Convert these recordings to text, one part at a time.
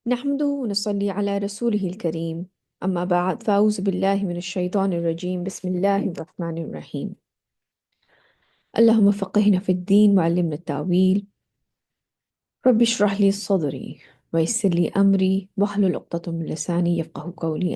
نحمده ونصلي على رسوله الكريم أما بعد فأعوذ بالله من الشيطان الرجيم بسم الله الرحمن الرحيم اللهم فقهنا في الدين وعلمنا التأويل رب اشرح لي صدري ويسر لي أمري واحلل عقدة من لساني يفقه قولي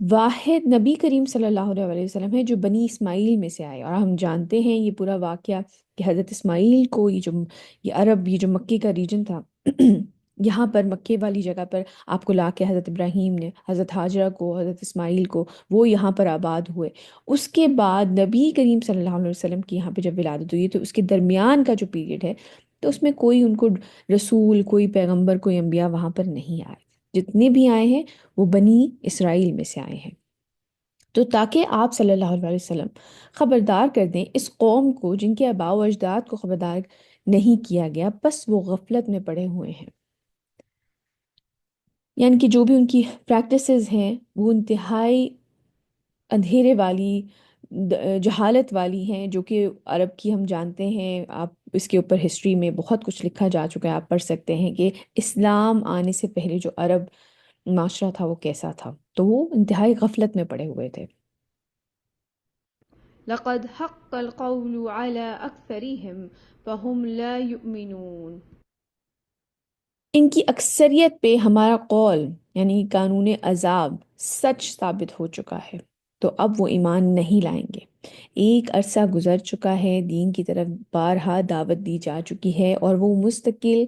واحد نبی کریم صلی اللہ علیہ وسلم ہے جو بنی اسماعیل میں سے آئے، اور ہم جانتے ہیں یہ پورا واقعہ کہ حضرت اسماعیل کو یہ عرب، یہ جو مکے کا ریجن تھا یہاں پر مکے والی جگہ پر آپ کو لا کے حضرت ابراہیم نے حضرت حاجرہ کو، حضرت اسماعیل کو، وہ یہاں پر آباد ہوئے۔ اس کے بعد نبی کریم صلی اللہ علیہ وسلم کی یہاں پہ جب ولادت ہوئی تو اس کے درمیان کا جو پیریڈ ہے تو اس میں کوئی ان کو رسول، کوئی پیغمبر، کوئی انبیاء وہاں پر نہیں آئے۔ جتنے بھی آئے ہیں وہ بنی اسرائیل میں سے آئے ہیں۔ تو تاکہ آپ صلی اللہ علیہ وسلم خبردار کر دیں اس قوم کو جن کے آباء و اجداد کو خبردار نہیں کیا گیا، بس وہ غفلت میں پڑے ہوئے ہیں، یعنی کہ جو بھی ان کی پریکٹسز ہیں وہ انتہائی اندھیرے والی، جہالت والی ہیں، جو کہ عرب کی ہم جانتے ہیں، آپ اس کے اوپر ہسٹری میں بہت کچھ لکھا جا چکا ہے، آپ پڑھ سکتے ہیں کہ اسلام آنے سے پہلے جو عرب معاشرہ تھا وہ کیسا تھا، تو وہ انتہائی غفلت میں پڑے ہوئے تھے۔ لقد حق القول على أكثرهم فهم لا يؤمنون۔ ان کی اکثریت پہ ہمارا قول یعنی قانون عذاب سچ ثابت ہو چکا ہے، تو اب وہ ایمان نہیں لائیں گے۔ ایک عرصہ گزر چکا ہے، دین کی طرف بارہا دعوت دی جا چکی ہے، اور وہ مستقل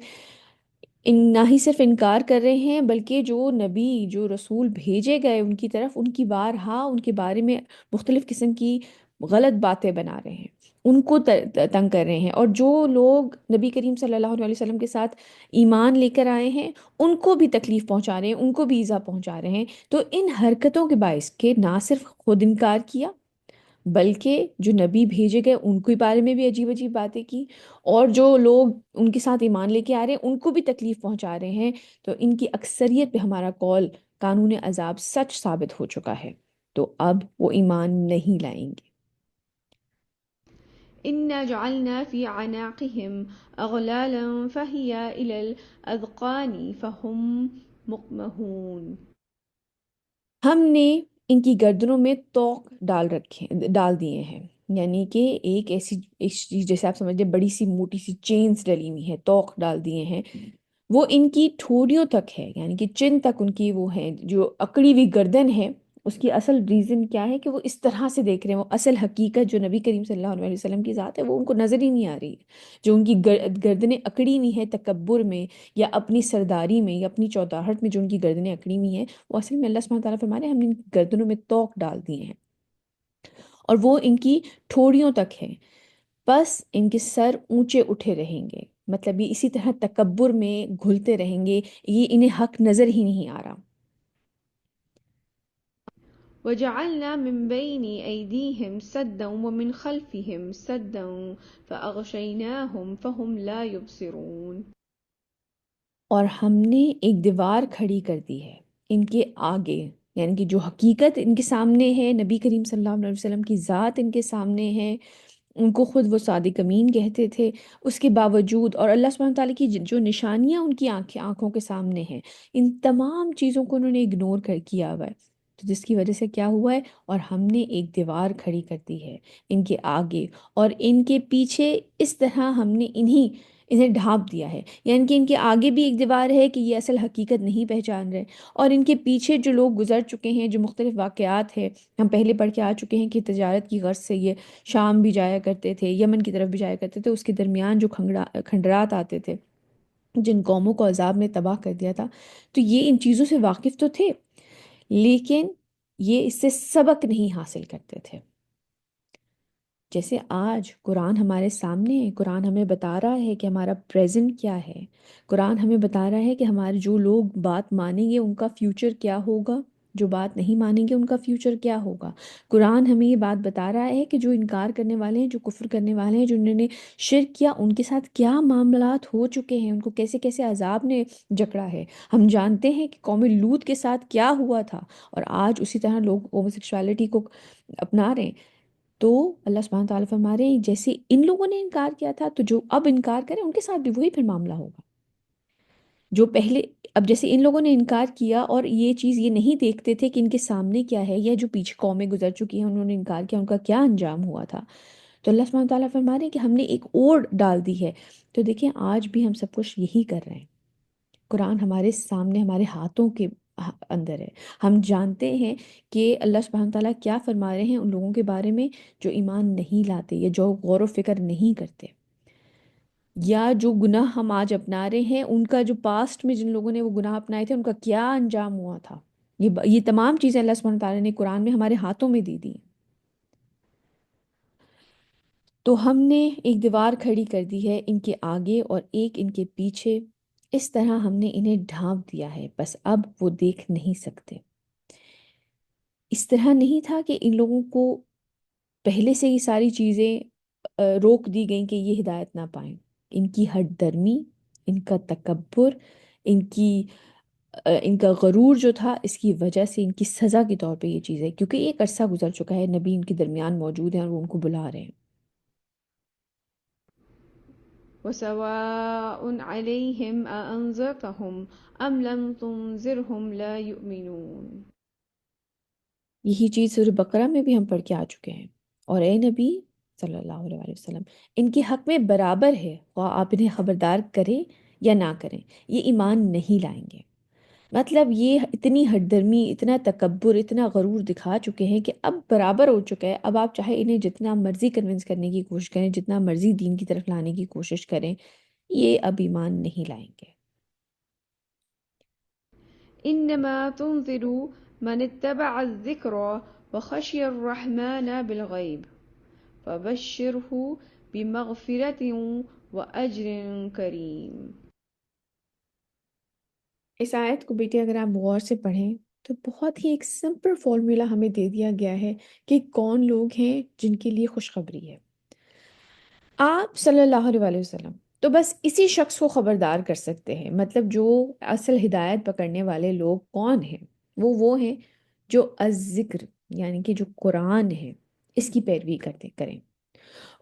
نہ ہی صرف انکار کر رہے ہیں بلکہ جو نبی، جو رسول بھیجے گئے ان کی طرف، ان کی بارہا ان کے بارے میں مختلف قسم کی غلط باتیں بنا رہے ہیں، ان کو تنگ کر رہے ہیں، اور جو لوگ نبی کریم صلی اللہ علیہ وسلم کے ساتھ ایمان لے کر آئے ہیں ان کو بھی تکلیف پہنچا رہے ہیں، ان کو بھی ایذا پہنچا رہے ہیں۔ تو ان حرکتوں کے باعث کہ نہ صرف خود انکار کیا بلکہ جو نبی بھیجے گئے ان کے بارے میں بھی عجیب عجیب باتیں کی، اور جو لوگ ان کے ساتھ ایمان لے کے آ رہے ہیں ان کو بھی تکلیف پہنچا رہے ہیں، تو ان کی اکثریت پہ ہمارا قول قانون عذاب سچ ثابت ہو چکا ہے، تو اب وہ ایمان نہیں لائیں گے۔ إنا جعلنا في عناقهم أغلالا فهي إلى الأذقان فهم مقمحون۔ ہم نے ان کی گردنوں میں طوق ڈال دیے ہیں، یعنی کہ ایک ایسی چیز جیسے آپ سمجھ لیں بڑی سی موٹی سی چینز ڈلی ہوئی ہے، طوق ڈال دیے ہیں، وہ ان کی ٹھوڑیوں تک ہے، یعنی کہ چن تک ان کی وہ ہے، جو اکڑی ہوئی گردن ہے اس کی اصل ریزن کیا ہے کہ وہ اس طرح سے دیکھ رہے ہیں، وہ اصل حقیقت جو نبی کریم صلی اللہ علیہ وسلم کی ذات ہے وہ ان کو نظر ہی نہیں آ رہی ہے، جو ان کی گردنیں اکڑی ہوئی ہیں تکبر میں یا اپنی سرداری میں یا اپنی چوداہٹ میں، جو ان کی گردنیں اکڑی ہوئی ہیں وہ اصل میں اللہ سبحانہ تعالیٰ فرما رہے ہیں ہم نے ان کی گردنوں میں طوق ڈال دیے ہیں، اور وہ ان کی ٹھوڑیوں تک ہے، بس ان کے سر اونچے اٹھے رہیں گے، مطلب یہ اسی طرح تکبر میں گھلتے رہیں گے، یہ انہیں حق نظر ہی نہیں آ رہا۔ وجعلنا من بين أيديهم سدا ومن خلفهم سدا فأغشيناهم فهم لا يبصرون۔ اور ہم نے ایک دیوار کھڑی کر دی ہے ان کے آگے، یعنی کہ جو حقیقت ان کے سامنے ہے، نبی کریم صلی اللہ علیہ وسلم کی ذات ان کے سامنے ہے، ان کو خود وہ صادق امین کہتے تھے، اس کے باوجود، اور اللہ سبحانہ تعالیٰ کی جو نشانیاں ان کی آنکھوں کے سامنے ہیں، ان تمام چیزوں کو انہوں نے اگنور کیا ہوا ہے، تو جس کی وجہ سے کیا ہوا ہے، اور ہم نے ایک دیوار کھڑی کر دی ہے ان کے آگے اور ان کے پیچھے، اس طرح ہم نے انہیں ڈھانپ دیا ہے، یعنی کہ ان کے آگے بھی ایک دیوار ہے کہ یہ اصل حقیقت نہیں پہچان رہے، اور ان کے پیچھے جو لوگ گزر چکے ہیں، جو مختلف واقعات ہیں ہم پہلے پڑھ کے آ چکے ہیں کہ تجارت کی غرض سے یہ شام بھی جایا کرتے تھے، یمن کی طرف بھی جایا کرتے تھے، اس کے درمیان جو کھنڈرات آتے تھے جن قوموں کو عذاب نے تباہ کر دیا تھا، تو یہ ان چیزوں سے واقف تو تھے لیکن یہ اس سے سبق نہیں حاصل کرتے تھے۔ جیسے آج قرآن ہمارے سامنے ہے، قرآن ہمیں بتا رہا ہے کہ ہمارا پریزنٹ کیا ہے، قرآن ہمیں بتا رہا ہے کہ ہمارے جو لوگ بات مانیں گے ان کا فیوچر کیا ہوگا، جو بات نہیں مانیں گے ان کا فیوچر کیا ہوگا۔ قرآن ہمیں یہ بات بتا رہا ہے کہ جو انکار کرنے والے ہیں، جو کفر کرنے والے ہیں، جنہوں نے شرک کیا، ان کے ساتھ کیا معاملات ہو چکے ہیں، ان کو کیسے کیسے عذاب نے جکڑا ہے۔ ہم جانتے ہیں کہ قوم لوط کے ساتھ کیا ہوا تھا، اور آج اسی طرح لوگ ہومو سیکشوالٹی کو اپنا رہے ہیں۔ تو اللہ سبحانہ تعالیٰ فرما رہے ہیں جیسے ان لوگوں نے انکار کیا تھا تو جو اب انکار کریں ان کے ساتھ بھی وہی پھر معاملہ ہوگا جو پہلے۔ اب جیسے ان لوگوں نے انکار کیا اور یہ چیز یہ نہیں دیکھتے تھے کہ ان کے سامنے کیا ہے، یا جو پیچھے قومیں گزر چکی ہیں انہوں نے انکار کیا، ان کا کیا انجام ہوا تھا، تو اللہ سبحانہ تعالیٰ فرما رہے ہیں کہ ہم نے ایک اور ڈال دی ہے۔ تو دیکھیں آج بھی ہم سب کچھ یہی کر رہے ہیں، قرآن ہمارے سامنے، ہمارے اندر ہے. ہم جانتے ہیں کہ اللہ سبحانہ تعالیٰ کیا فرما رہے ہیں ان لوگوں کے بارے میں جو ایمان نہیں لاتے یا جو غور و فکر نہیں کرتے، یا جو گناہ ہم آج اپنا رہے ہیں ان کا جو پاسٹ میں جن لوگوں نے وہ گناہ اپنائے تھے ان کا کیا انجام ہوا تھا. یہ تمام چیزیں اللہ سبحانہ تعالیٰ نے قرآن میں ہمارے ہاتھوں میں دی دی ہیں. تو ہم نے ایک دیوار کھڑی کر دی ہے ان کے آگے اور ایک ان کے پیچھے. اس طرح ہم نے انہیں ڈھانپ دیا ہے، بس اب وہ دیکھ نہیں سکتے. اس طرح نہیں تھا کہ ان لوگوں کو پہلے سے یہ ساری چیزیں روک دی گئیں کہ یہ ہدایت نہ پائیں. ان کی ہٹ درمی، ان کا تکبر، ان کی ان کا غرور جو تھا، اس کی وجہ سے ان کی سزا کے طور پہ یہ چیز ہے، کیونکہ ایک عرصہ گزر چکا ہے، نبی ان کے درمیان موجود ہیں اور وہ ان کو بلا رہے ہیں. وسواء عليهم أأنذرتهم أم لم تنذرهم لا يؤمنون. یہی چیز سورہ بقرہ میں بھی ہم پڑھ کے آ چکے ہیں. اور اے نبی صلی اللہ علیہ وسلم، ان کے حق میں برابر ہے، خواہ آپ انہیں خبردار کریں یا نہ کریں، یہ ایمان نہیں لائیں گے. مطلب یہ اتنی ہٹ درمی، اتنا تکبر، اتنا غرور دکھا چکے ہیں کہ اب برابر ہو چکا ہے. اب آپ چاہے انہیں جتنا مرضی کنونس کرنے کی کوشش کریں، جتنا مرضی دین کی طرف لانے کی کوشش کریں، یہ اب ایمان نہیں لائیں گے. إنما تنذر من اتبع الذكر وخشي الرحمن بالغيب فبشره بمغفرة وأجر كريم. اس آیت کو بیٹے اگر آپ غور سے پڑھیں تو بہت ہی ایک سمپل فارمولا ہمیں دے دیا گیا ہے کہ کون لوگ ہیں جن کے لیے خوشخبری ہے. آپ صلی اللہ علیہ وسلم تو بس اسی شخص کو خبردار کر سکتے ہیں. مطلب جو اصل ہدایت پکڑنے والے لوگ کون ہیں، وہ ہیں جو الذکر یعنی کہ جو قرآن ہے اس کی پیروی کریں.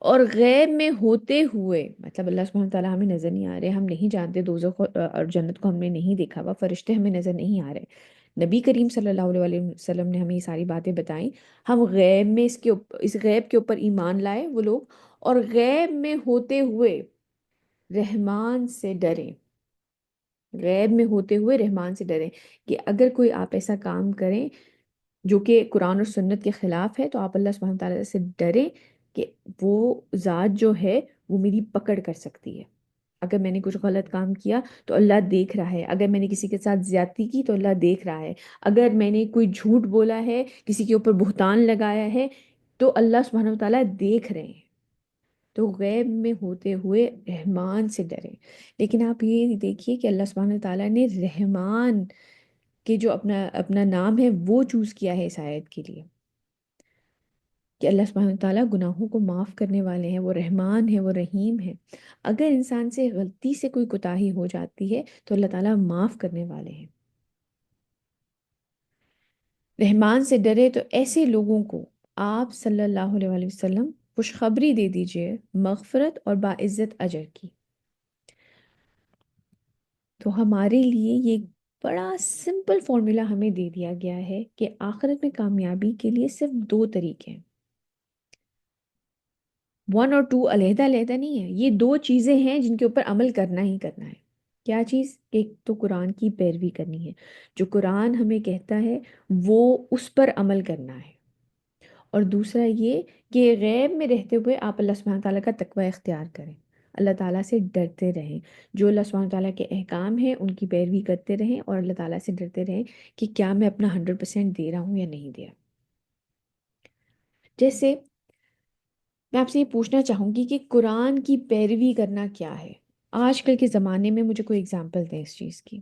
اور غیب میں ہوتے ہوئے، مطلب اللہ سبحانہ تعالیٰ ہمیں نظر نہیں آ رہے، ہم نہیں جانتے دوزخ اور جنت کو ہم نے نہیں دیکھا ہوا، فرشتے ہمیں نظر نہیں آ رہے، نبی کریم صلی اللہ علیہ وسلم نے ہمیں یہ ساری باتیں بتائیں. ہم غیب میں اس غیب کے اوپر ایمان لائے وہ لوگ، اور غیب میں ہوتے ہوئے رحمان سے ڈریں. غیب میں ہوتے ہوئے رحمان سے ڈریں کہ اگر کوئی آپ ایسا کام کریں جو کہ قرآن اور سنت کے خلاف ہے تو آپ اللہ سبحانہ تعالیٰ سے ڈریں کہ وہ ذات جو ہے وہ میری پکڑ کر سکتی ہے. اگر میں نے کچھ غلط کام کیا تو اللہ دیکھ رہا ہے، اگر میں نے کسی کے ساتھ زیادتی کی تو اللہ دیکھ رہا ہے، اگر میں نے کوئی جھوٹ بولا ہے، کسی کے اوپر بہتان لگایا ہے تو اللہ سبحانہ تعالیٰ دیکھ رہے ہیں. تو غیب میں ہوتے ہوئے رحمان سے ڈریں. لیکن آپ یہ دیکھیے کہ اللہ سبحانہ تعالیٰ نے رحمان کہ جو اپنا اپنا نام ہے وہ چوز کیا ہے اس آیت کے لیے، کہ اللہ سبحانہ تعالیٰ گناہوں کو معاف کرنے والے ہیں، وہ رحمان ہے، وہ رحیم ہے. اگر انسان سے غلطی سے کوئی کوتاہی ہو جاتی ہے تو اللہ تعالیٰ معاف کرنے والے ہیں. رحمان سے ڈرے تو ایسے لوگوں کو آپ صلی اللہ علیہ وسلم خوشخبری دے دیجئے مغفرت اور باعزت اجر کی. تو ہمارے لیے یہ بڑا سمپل فارمولا ہمیں دے دیا گیا ہے کہ آخرت میں کامیابی کے لیے صرف دو طریقے ہیں. 1 اور 2 علیحدہ علیحدہ نہیں ہے، یہ دو چیزیں ہیں جن کے اوپر عمل کرنا ہی کرنا ہے. کیا چیز؟ ایک تو قرآن کی پیروی کرنی ہے، جو قرآن ہمیں کہتا ہے وہ اس پر عمل کرنا ہے. اور دوسرا یہ کہ غیب میں رہتے ہوئے آپ اللہ سبحانہ تعالیٰ کا تقوی اختیار کریں، اللہ تعالیٰ سے ڈرتے رہیں، جو اللہ سبحانہ تعالیٰ کے احکام ہیں ان کی پیروی کرتے رہیں، اور اللہ تعالیٰ سے ڈرتے رہیں کہ کیا میں اپنا 100% دے رہا ہوں یا نہیں دے رہا. جیسے میں آپ سے یہ پوچھنا چاہوں گی کہ قرآن کی پیروی کرنا کیا ہے؟ آج کل کے زمانے میں مجھے کوئی اگزامپل دیں اس چیز کی.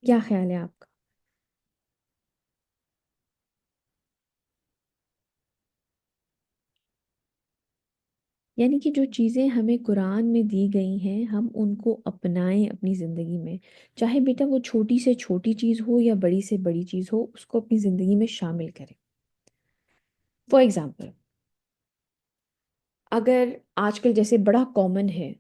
کیا خیال ہے آپ کا؟ یعنی کہ جو چیزیں ہمیں قرآن میں دی گئی ہیں ہم ان کو اپنائیں اپنی زندگی میں، چاہے بیٹا وہ چھوٹی سے چھوٹی چیز ہو یا بڑی سے بڑی چیز ہو، اس کو اپنی زندگی میں شامل کریں. فار ایگزامپل، اگر آج کل جیسے بڑا کامن ہے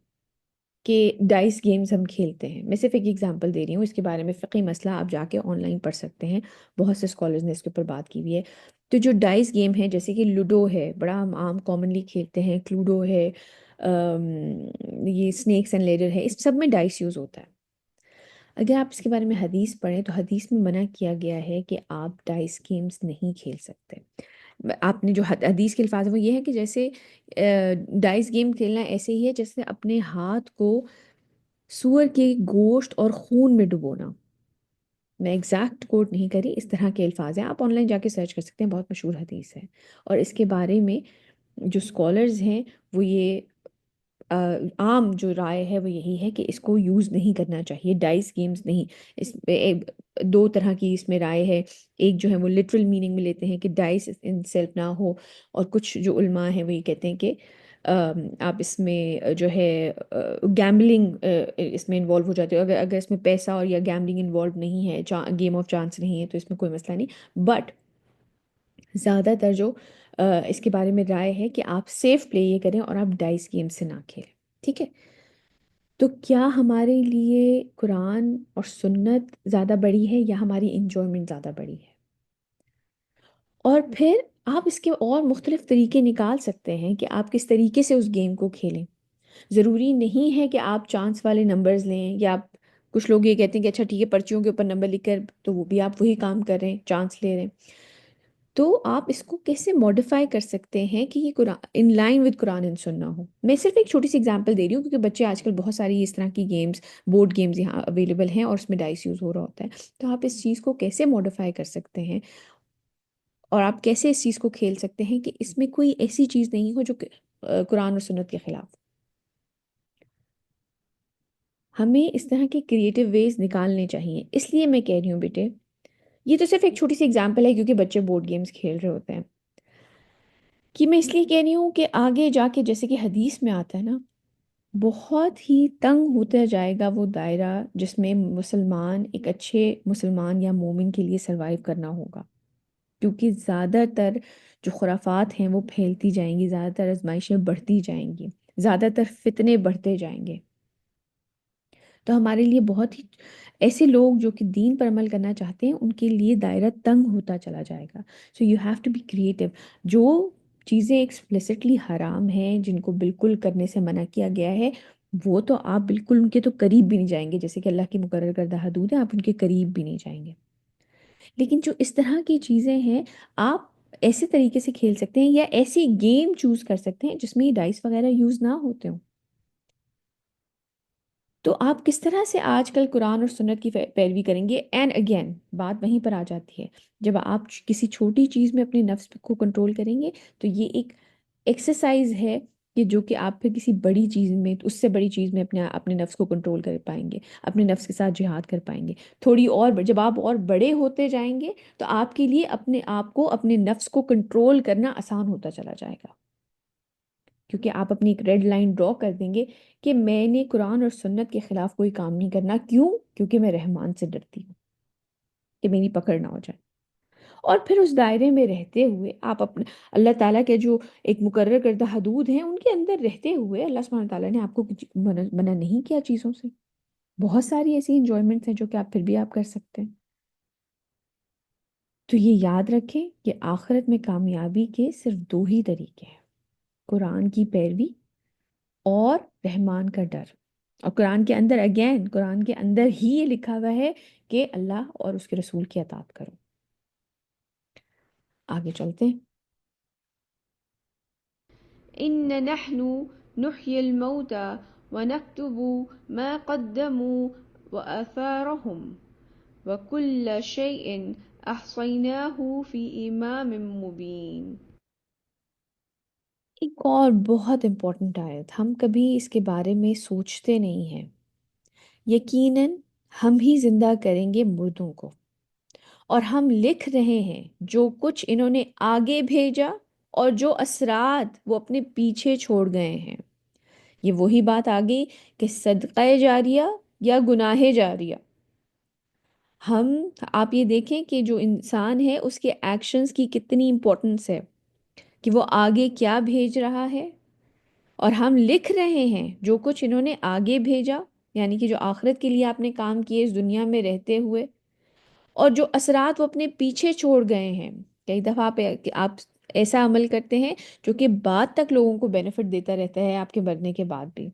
کہ ڈائس گیمز ہم کھیلتے ہیں، میں صرف ایک ایگزامپل دے رہی ہوں، اس کے بارے میں فقہی مسئلہ آپ جا کے آن لائن پڑھ سکتے ہیں، بہت سے اسکالرز نے اس کے اوپر بات کی ہوئی ہے. تو جو ڈائس گیم ہے جیسے کہ لوڈو ہے، بڑا ہم عام کامنلی کھیلتے ہیں، کلوڈو ہے، یہ اسنیکس اینڈ لیڈر ہے، اس سب میں ڈائس یوز ہوتا ہے۔ اگر آپ اس کے بارے میں حدیث پڑھیں تو حدیث میں منع کیا گیا ہے کہ آپ ڈائس گیمز نہیں کھیل سکتے۔ آپ نے جو حدیث کے الفاظ ہیں وہ یہ ہے کہ جیسے ڈائس گیم کھیلنا ایسے ہی ہے جیسے اپنے ہاتھ کو سور کے گوشت اور خون میں ڈبونا۔ میں ایگزیکٹ کوٹ نہیں کری، اس طرح کے الفاظ ہیں، آپ آن لائن جا کے سرچ کر سکتے ہیں، بہت مشہور حدیث ہے۔ اور اس کے بارے میں جو اسکالرز ہیں وہ یہ عام جو رائے ہے وہ یہی ہے کہ اس کو یوز نہیں کرنا چاہیے، ڈائس گیمز نہیں۔ اس دو طرح کی اس میں رائے ہے، ایک جو ہے وہ لٹرل میننگ میں لیتے ہیں کہ ڈائس ان سیلف نہ ہو، اور کچھ جو علماء ہیں وہ یہ کہتے ہیں کہ آپ اس میں جو ہے گیمبلنگ اس میں انوالو ہو جاتے ہو، اگر اس میں پیسہ اور یا گیمبلنگ انوالو نہیں ہے، گیم آف چانس نہیں ہے، تو اس میں کوئی مسئلہ نہیں۔ بٹ زیادہ تر جو اس کے بارے میں رائے ہے کہ آپ سیف پلے یہ کریں اور آپ ڈائس گیم سے نہ کھیلیں، ٹھیک ہے؟ تو کیا ہمارے لیے قرآن اور سنت زیادہ بڑی ہے یا ہماری انجوائمنٹ زیادہ بڑی ہے؟ اور پھر آپ اس کے اور مختلف طریقے نکال سکتے ہیں کہ آپ کس طریقے سے اس گیم کو کھیلیں۔ ضروری نہیں ہے کہ آپ چانس والے نمبرز لیں، یا آپ کچھ لوگ یہ کہتے ہیں کہ اچھا ٹھیک ہے پرچیوں کے اوپر نمبر لکھ کر، تو وہ بھی آپ وہی کام کر رہے ہیں، چانس لے رہے ہیں۔ تو آپ اس کو کیسے موڈیفائی کر سکتے ہیں کہ یہ Quran online with Quran and سننا ہو؟ میں صرف ایک چھوٹی سی اگزامپل دے رہی ہوں کیونکہ بچے آج کل بہت ساری اس طرح کی گیمز، بورڈ گیمز یہاں اویلیبل ہیں اور اس میں ڈائس یوز ہو رہا ہوتا ہے۔ تو آپ اس چیز کو کیسے موڈیفائی کر سکتے ہیں، اور آپ کیسے اس چیز کو کھیل سکتے ہیں کہ اس میں کوئی ایسی چیز نہیں ہو جو کہ قرآن اور سنت کے خلاف۔ ہمیں اس طرح کے کریٹیو ویز نکالنے چاہیے۔ اس لیے میں کہہ رہی ہوں بیٹے، یہ تو صرف ایک چھوٹی سی اگزامپل ہے کیونکہ بچے بورڈ گیمز کھیل رہے ہوتے ہیں، کہ میں اس لیے کہہ رہی ہوں کہ آگے جا کے جیسے کہ حدیث میں آتا ہے نا، بہت ہی تنگ ہوتا جائے گا وہ دائرہ جس میں مسلمان ایک اچھے مسلمان یا مومن کے لیے سروائیو کرنا ہوگا، کیونکہ زیادہ تر جو خرافات ہیں وہ پھیلتی جائیں گی، زیادہ تر آزمائشیں بڑھتی جائیں گی، زیادہ تر فتنے بڑھتے جائیں گے۔ تو ہمارے لیے بہت ہی ایسے لوگ جو کہ دین پر عمل کرنا چاہتے ہیں ان کے لیے دائرہ تنگ ہوتا چلا جائے گا۔ So you have to be creative. جو چیزیں ایکسپلیسٹلی حرام ہیں، جن کو بالکل کرنے سے منع کیا گیا ہے، وہ تو آپ بالکل ان کے تو قریب بھی نہیں جائیں گے، جیسے کہ اللہ کی مقرر کردہ حدود ہیں، آپ ان کے قریب بھی نہیں جائیں گے۔ لیکن جو اس طرح کی چیزیں ہیں، آپ ایسے طریقے سے کھیل سکتے ہیں یا ایسی گیم چوز کر سکتے ہیں جس میں یہ ڈائس وغیرہ یوز نہ ہوتے ہوں۔ تو آپ کس طرح سے آج کل قرآن اور سنت کی پیروی کریں گے؟ اینڈ اگین بات وہیں پر آ جاتی ہے، جب آپ کسی چھوٹی چیز میں اپنے نفس کو کنٹرول کریں گے تو یہ ایک ایکسرسائز ہے کہ جو کہ آپ پھر کسی بڑی چیز میں، اس سے بڑی چیز میں اپنے نفس کو کنٹرول کر پائیں گے، اپنے نفس کے ساتھ جہاد کر پائیں گے تھوڑی اور۔ جب آپ اور بڑے ہوتے جائیں گے تو آپ کے لیے اپنے آپ کو، اپنے نفس کو کنٹرول کرنا آسان ہوتا چلا جائے گا، کیونکہ آپ اپنی ایک ریڈ لائن ڈرا کر دیں گے کہ میں نے قرآن اور سنت کے خلاف کوئی کام نہیں کرنا۔ کیوں؟ کیونکہ میں رحمان سے ڈرتی ہوں کہ میری پکڑ نہ ہو جائے۔ اور پھر اس دائرے میں رہتے ہوئے آپ اپنے اللہ تعالیٰ کے جو ایک مقرر کردہ حدود ہیں ان کے اندر رہتے ہوئے، اللہ سبحانہ تعالیٰ نے آپ کو کچھ منع نہیں کیا چیزوں سے۔ بہت ساری ایسی انجوائمنٹس ہیں جو کہ آپ پھر بھی آپ کر سکتے ہیں۔ تو یہ یاد رکھیں کہ آخرت میں کامیابی کے صرف دو ہی طریقے ہیں: قرآن کی پیروی اور رحمان کا ڈر۔ اور قرآن کے اندر، اگین قرآن کے اندر ہی یہ لکھا ہوا ہے کہ اللہ اور اس کے رسول کی اطاعت کرو۔ آگے چلتے ہیں۔ إن نحن نحيي الموتى ونكتب ما قدموا وآثارهم وكل شيء أحصيناه في إمام مبين۔ ایک اور بہت امپورٹنٹ آیت، ہم کبھی اس کے بارے میں سوچتے نہیں ہیں۔ یقیناً ہم ہی زندہ کریں گے مردوں کو، اور ہم لکھ رہے ہیں جو کچھ انہوں نے آگے بھیجا اور جو اثرات وہ اپنے پیچھے چھوڑ گئے ہیں۔ یہ وہی بات آ گئی کہ صدقہ جاریہ یا گناہ جاریہ۔ ہم آپ یہ دیکھیں کہ جو انسان ہے اس کے ایکشنز کی کتنی امپورٹنس ہے، کہ وہ آگے کیا بھیج رہا ہے، اور ہم لکھ رہے ہیں جو کچھ انہوں نے آگے بھیجا، یعنی کہ جو آخرت کے لیے آپ نے کام کیے اس دنیا میں رہتے ہوئے، اور جو اثرات وہ اپنے پیچھے چھوڑ گئے ہیں۔ کئی دفعہ آپ ایسا عمل کرتے ہیں جو کہ بعد تک لوگوں کو بینیفٹ دیتا رہتا ہے آپ کے مرنے کے بعد بھی،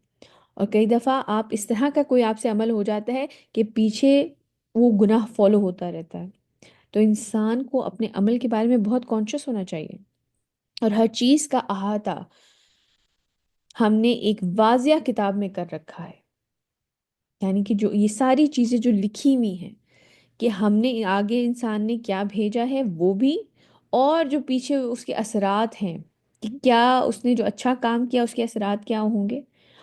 اور کئی دفعہ آپ اس طرح کا کوئی آپ سے عمل ہو جاتا ہے کہ پیچھے وہ گناہ فالو ہوتا رہتا ہے۔ تو انسان کو اپنے عمل کے بارے میں بہت کانشیس ہونا چاہیے، اور ہر چیز کا احاطہ ہم نے ایک واضح کتاب میں کر رکھا ہے، یعنی کہ جو یہ ساری چیزیں جو لکھی ہوئی ہیں کہ ہم نے آگے انسان نے کیا بھیجا ہے وہ بھی، اور جو پیچھے اس کے اثرات ہیں کہ کیا اس نے جو اچھا کام کیا اس کے اثرات کیا ہوں گے،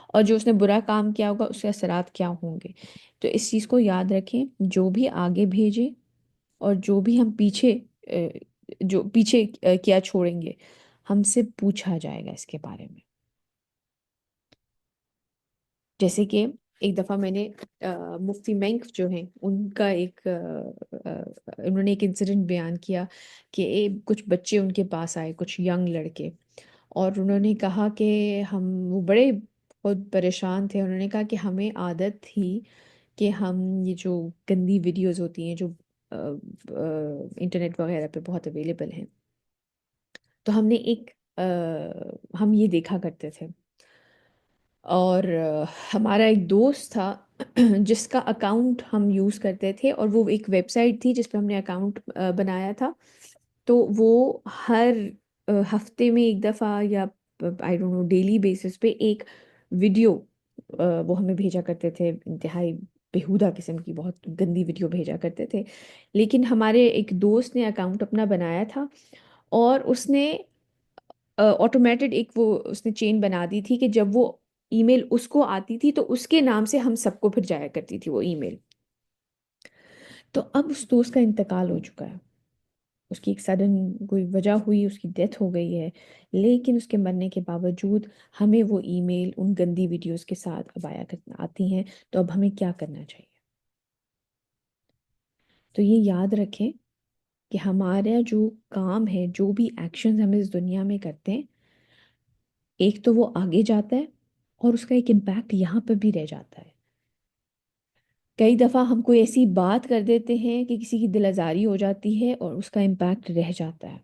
اور جو اس نے برا کام کیا ہوگا اس کے اثرات کیا ہوں گے۔ تو اس چیز کو یاد رکھیں، جو بھی آگے بھیجیں اور جو بھی ہم پیچھے جو پیچھے کیا چھوڑیں گے، ہم سے پوچھا جائے گا اس کے بارے میں۔ جیسے کہ ایک دفعہ میں نے مفتی مینک جو ہیں ان کا انہوں نے ایک انسیڈنٹ بیان کیا کہ کچھ بچے ان کے پاس آئے، کچھ ینگ لڑکے، اور انہوں نے کہا کہ وہ بڑے بہت پریشان تھے۔ انہوں نے کہا کہ ہمیں عادت تھی کہ ہم یہ جو گندی ویڈیوز ہوتی ہیں جو انٹرنیٹ وغیرہ پہ بہت اویلیبل ہیں، تو ہم یہ دیکھا کرتے تھے، اور ہمارا ایک دوست تھا جس کا اکاؤنٹ ہم یوز کرتے تھے، اور وہ ایک ویب سائٹ تھی جس پہ ہم نے اکاؤنٹ بنایا تھا۔ تو وہ ہر ہفتے میں ایک دفعہ یا I don't know daily basis پہ ایک ویڈیو وہ ہمیں بھیجا کرتے تھے، انتہائی بیہودہ قسم کی بہت گندی ویڈیو بھیجا کرتے تھے۔ لیکن ہمارے ایک دوست نے اکاؤنٹ اپنا بنایا تھا، اور اس نے آٹومیٹڈ ایک وہ اس نے چین بنا دی تھی کہ جب وہ ای میل اس کو آتی تھی تو اس کے نام سے ہم سب کو پھر جایا کرتی تھی وہ ای میل۔ تو اب اس دوست کا انتقال ہو چکا ہے، اس کی ایک سڈن کوئی وجہ ہوئی، اس کی ڈیتھ ہو گئی ہے، لیکن اس کے مرنے کے باوجود ہمیں وہ ای میل ان گندی ویڈیوز کے ساتھ اب آتی ہیں۔ تو اب ہمیں کیا کرنا چاہیے؟ تو یہ یاد رکھیں کہ ہمارا جو کام ہے، جو بھی ایکشنز ہم اس دنیا میں کرتے ہیں، ایک تو وہ آگے جاتا ہے اور اس کا ایک امپیکٹ یہاں پہ بھی رہ جاتا ہے۔ کئی دفعہ ہم کوئی ایسی بات کر دیتے ہیں کہ کسی کی دل آزاری ہو جاتی ہے اور اس کا امپیکٹ رہ جاتا ہے۔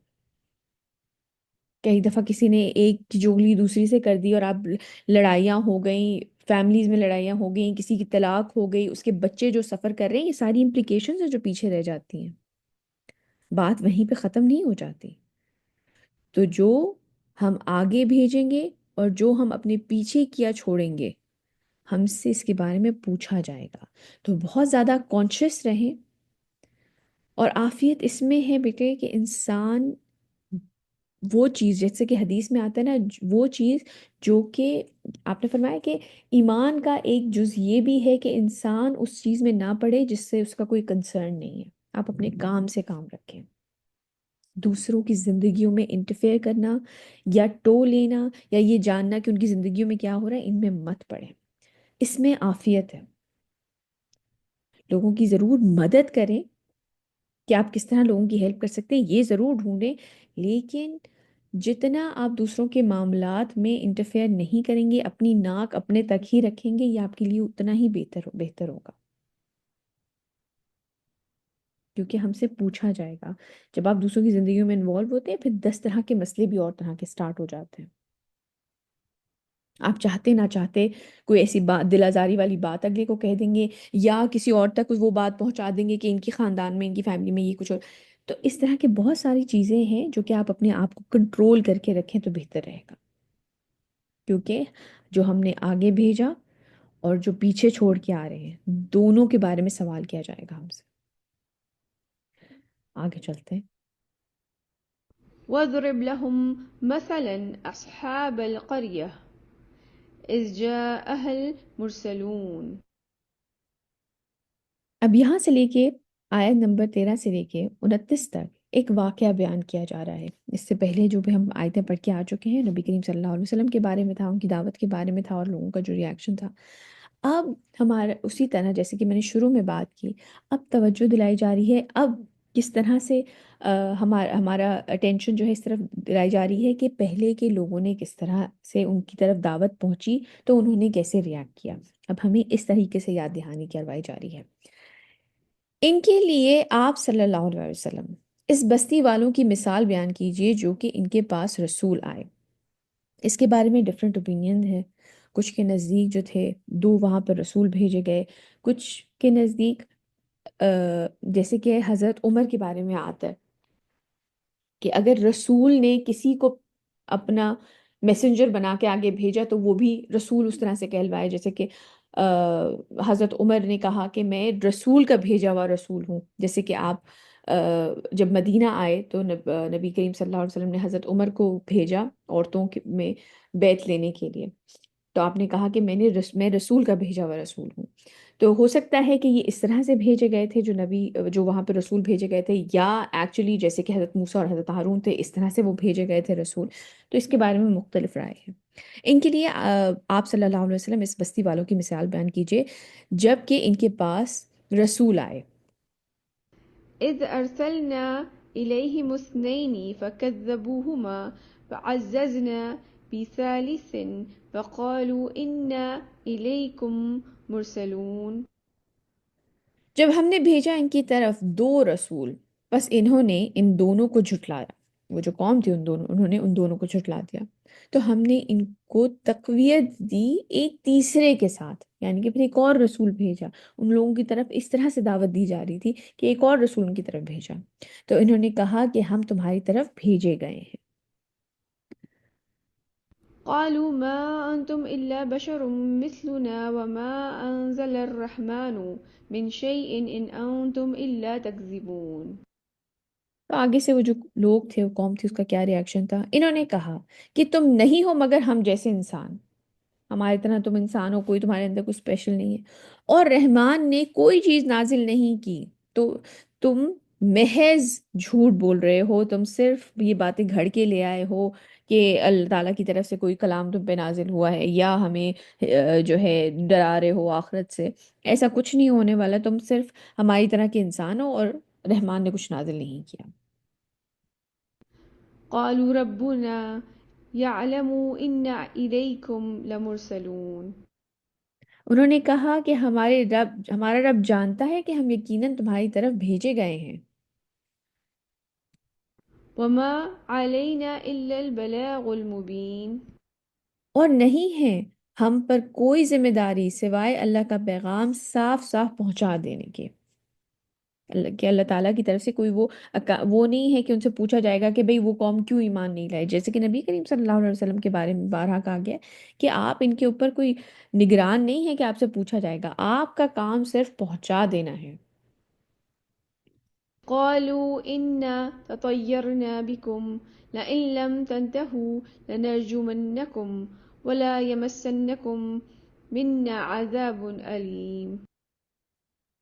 کئی دفعہ کسی نے ایک کی چغلی دوسری سے کر دی اور آپ لڑائیاں ہو گئیں، فیملیز میں لڑائیاں ہو گئیں، کسی کی طلاق ہو گئی، اس کے بچے جو سفر کر رہے ہیں، یہ ساری امپلیکیشنز ہیں جو پیچھے رہ جاتی ہیں، بات وہیں پہ ختم نہیں ہو جاتی۔ تو جو ہم آگے بھیجیں گے اور جو ہم اپنے پیچھے کیا چھوڑیں گے، ہم سے اس کے بارے میں پوچھا جائے گا۔ تو بہت زیادہ کانشیس رہیں، اور عافیت اس میں ہے بیٹے کہ انسان وہ چیز، جیسے کہ حدیث میں آتا ہے نا، وہ چیز جو کہ آپ نے فرمایا کہ ایمان کا ایک جز یہ بھی ہے کہ انسان اس چیز میں نہ پڑے جس سے اس کا کوئی کنسرن نہیں ہے۔ آپ اپنے کام سے کام رکھیں، دوسروں کی زندگیوں میں انٹرفیئر کرنا یا ٹو لینا یا یہ جاننا کہ ان کی زندگیوں میں کیا ہو رہا ہے، ان میں مت پڑیں۔ اس میں عافیت ہے۔ لوگوں کی ضرور مدد کریں کہ آپ کس طرح لوگوں کی ہیلپ کر سکتے ہیں، یہ ضرور ڈھونڈیں، لیکن جتنا آپ دوسروں کے معاملات میں انٹرفیئر نہیں کریں گے، اپنی ناک اپنے تک ہی رکھیں گے، یہ آپ کے لیے اتنا ہی بہتر ہوگا، کیونکہ ہم سے پوچھا جائے گا۔ جب آپ دوسروں کی زندگیوں میں انوالو ہوتے ہیں، پھر 10 طرح کے مسئلے بھی اور طرح کے سٹارٹ ہو جاتے ہیں۔ آپ چاہتے نہ چاہتے کوئی ایسی بات، دل آزاری والی بات اگلے کو کہہ دیں گے، یا کسی اور تک وہ بات پہنچا دیں گے کہ ان کی خاندان میں، ان کی فیملی میں یہ کچھ اور۔ تو اس طرح کے بہت ساری چیزیں ہیں جو کہ آپ اپنے آپ کو کنٹرول کر کے رکھیں تو بہتر رہے گا، کیونکہ جو ہم نے آگے بھیجا اور جو پیچھے چھوڑ کے آ رہے ہیں، دونوں کے بارے میں سوال کیا جائے گا ہم سے۔ آگے چلتے ہیں۔ واضرب لهم مثلا أصحاب القرية إذ جاءها المرسلون۔ اب یہاں سے لے کے آیت نمبر 13 سے لے کے 29 تک ایک واقعہ بیان کیا جا رہا ہے۔ اس سے پہلے جو بھی ہم آیتیں پڑھ کے آ چکے ہیں، نبی کریم صلی اللہ علیہ وسلم کے بارے میں تھا، ان کی دعوت کے بارے میں تھا اور لوگوں کا جو ریاکشن تھا۔ اب ہمارا اسی طرح جیسے کہ میں نے شروع میں بات کی، اب توجہ دلائی جا رہی ہے، اب کس طرح سے ہمارا اٹینشن جو ہے اس طرف دلائی جا رہی ہے کہ پہلے کے لوگوں نے کس طرح سے ان کی طرف دعوت پہنچی تو انہوں نے کیسے ریاکٹ کیا۔ اب ہمیں اس طریقے سے یاد دہانی کروائی جا رہی ہے۔ ان کے لیے آپ صلی اللہ علیہ وسلم اس بستی والوں کی مثال بیان کیجئے جو کہ ان کے پاس رسول آئے۔ اس کے بارے میں ڈفرینٹ اوپینین ہے۔ کچھ کے نزدیک جو تھے دو وہاں پر رسول بھیجے گئے، کچھ کے نزدیک جیسے کہ حضرت عمر کے بارے میں آتا ہے کہ اگر رسول نے کسی کو اپنا میسنجر بنا کے آگے بھیجا تو وہ بھی رسول اس طرح سے کہلوائے، جیسے کہ حضرت عمر نے کہا کہ میں رسول کا بھیجا ہوا رسول ہوں۔ جیسے کہ آپ جب مدینہ آئے تو نبی کریم صلی اللہ علیہ وسلم نے حضرت عمر کو بھیجا عورتوں میں بیعت لینے کے لیے، تو آپ نے کہا کہ میں رسول کا بھیجا ہوا رسول ہوں۔ تو ہو سکتا ہے کہ یہ اس طرح سے بھیجے گئے تھے جو وہاں پہ رسول بھیجے گئے تھے، یا ایکچولی جیسے کہ حضرت موسیٰ اور حضرت ہارون تھے اس طرح سے وہ بھیجے گئے تھے رسول۔ تو اس کے بارے میں مختلف رائے ہیں۔ ان کے لیے آپ صلی اللہ علیہ وسلم اس بستی والوں کی مثال بیان کیجئے جب کہ ان کے پاس رسول آئے۔ إذ أرسلنا إليهم اثنين فكذبوهما فعززنا بثالث فقالوا إنا إليكم مرسلون۔ جب ہم نے بھیجا ان کی طرف دو رسول، بس انہوں نے ان دونوں کو جھٹلایا، وہ جو قوم تھی انہوں نے ان دونوں کو جھٹلا دیا، تو ہم نے ان کو تقویت دی ایک تیسرے کے ساتھ، یعنی کہ پھر ایک اور رسول بھیجا۔ ان لوگوں کی طرف اس طرح سے دعوت دی جا رہی تھی کہ ایک اور رسول ان کی طرف بھیجا، تو انہوں نے کہا کہ ہم تمہاری طرف بھیجے گئے ہیں۔ قالوا ما أنتم إلا بشر مثلنا وما أنزل الرحمن من شيء إن أنتم إلا تكذبون۔ تو آگے سے وہ جو لوگ تھے، وہ قوم تھی، اس کا کیا ریاکشن تھا؟ انہوں نے کہا کہ تم نہیں ہو مگر ہم جیسے انسان، ہماری طرح تم انسان ہو، کوئی تمہارے اندر کوئی اسپیشل نہیں ہے، اور رحمان نے کوئی چیز نازل نہیں کی، تو تم محض جھوٹ بول رہے ہو، تم صرف یہ باتیں گھڑ کے لے آئے ہو کہ اللہ تعالیٰ کی طرف سے کوئی کلام تم پہ نازل ہوا ہے، یا ہمیں جو ہے ڈرا رہے ہو آخرت سے۔ ایسا کچھ نہیں ہونے والا، تم صرف ہماری طرح کے انسان ہو اور رحمان نے کچھ نازل نہیں کیا۔ قالوا ربنا يعلم إنا إليكم لمرسلون۔ انہوں نے کہا کہ ہمارا رب جانتا ہے کہ ہم یقیناً تمہاری طرف بھیجے گئے ہیں، وما علينا إلا البلاغ المبين۔ اور نہیں ہے ہم پر کوئی ذمہ داری سوائے اللہ کا پیغام صاف صاف پہنچا دینے کے۔ کہ اللہ تعالیٰ کی طرف سے کوئی وہ نہیں ہے کہ ان سے پوچھا جائے گا کہ بھئی وہ قوم کیوں ایمان نہیں لائے، جیسے کہ نبی کریم صلی اللہ علیہ وسلم کے بارے میں بارہا کہا گیا ہے کہ آپ ان کے اوپر کوئی نگران نہیں ہے کہ آپ سے پوچھا جائے گا، آپ کا کام صرف پہنچا دینا ہے۔ قالوا إنا تطيرنا بكم لئن لم تنتهوا لنرجمنكم ولا يمسنكم منا عذاب أليم۔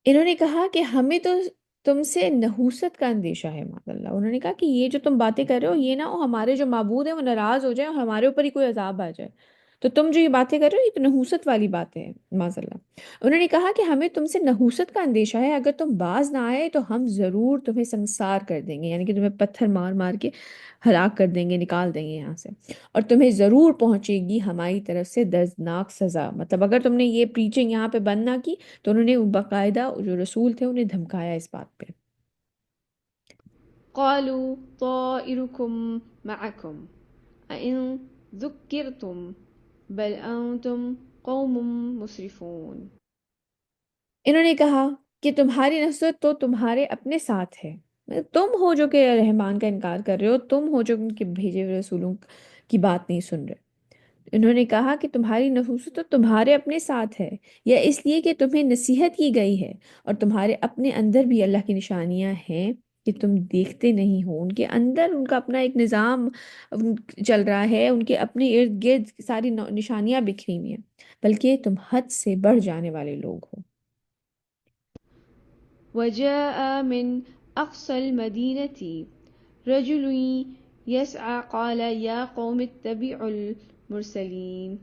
انہوں نے کہا کہ ہمیں تو تم سے نحوست کا اندیشہ ہے، معاذ اللہ۔ انہوں نے کہا کہ یہ جو تم باتیں کر رہے ہو، یہ نہ ہو ہمارے جو معبود ہیں وہ ناراض ہو جائیں اور ہمارے اوپر ہی کوئی عذاب آ جائے، تو تم جو یہ باتیں کر رہے ہو یہ تو نحوست والی باتیں ہیں، معاذ اللہ۔ انہوں نے کہا کہ ہمیں تم سے نحوست کا اندیشہ ہے، اگر تم باز نہ آئے تو ہم ضرور تمہیں سنسار کر دیں گے، یعنی کہ تمہیں پتھر مار مار کے ہلاک کر دیں گے، نکال دیں گے یہاں سے، اور تمہیں ضرور پہنچے گی ہماری طرف سے دردناک سزا۔ مطلب اگر تم نے یہ پریچنگ یہاں پہ بند نہ کی تو انہوں نے باقاعدہ جو رسول تھے انہیں دھمکایا اس بات پہ۔ قالوا طائركم معكم أئن ذكرتم بل أنتم قوم مسرفون۔ انہوں نے کہا کہ تمہاری نصرت تو تمہارے اپنے ساتھ ہے، تم ہو جو کہ رحمان کا انکار کر رہے ہو، تم ہو جو ان کے بھیجے ہوئے رسولوں کی بات نہیں سن رہے۔ انہوں نے کہا کہ تمہاری نحوست تو تمہارے اپنے ساتھ ہے، یا اس لیے کہ تمہیں نصیحت کی گئی ہے، اور تمہارے اپنے اندر بھی اللہ کی نشانیاں ہیں کہ تم دیکھتے نہیں ہو۔ ان کے اندر ان کا اپنا ایک نظام چل رہا ہے، ان کے اپنے ارد گرد ساری نشانیاں بکھری ہوئی ہیں، بلکہ تم حد سے بڑھ جانے والے لوگ ہو۔ وجاء من أقصى المدينة رجل يسعى قال يا قوم اتبعوا المرسلين۔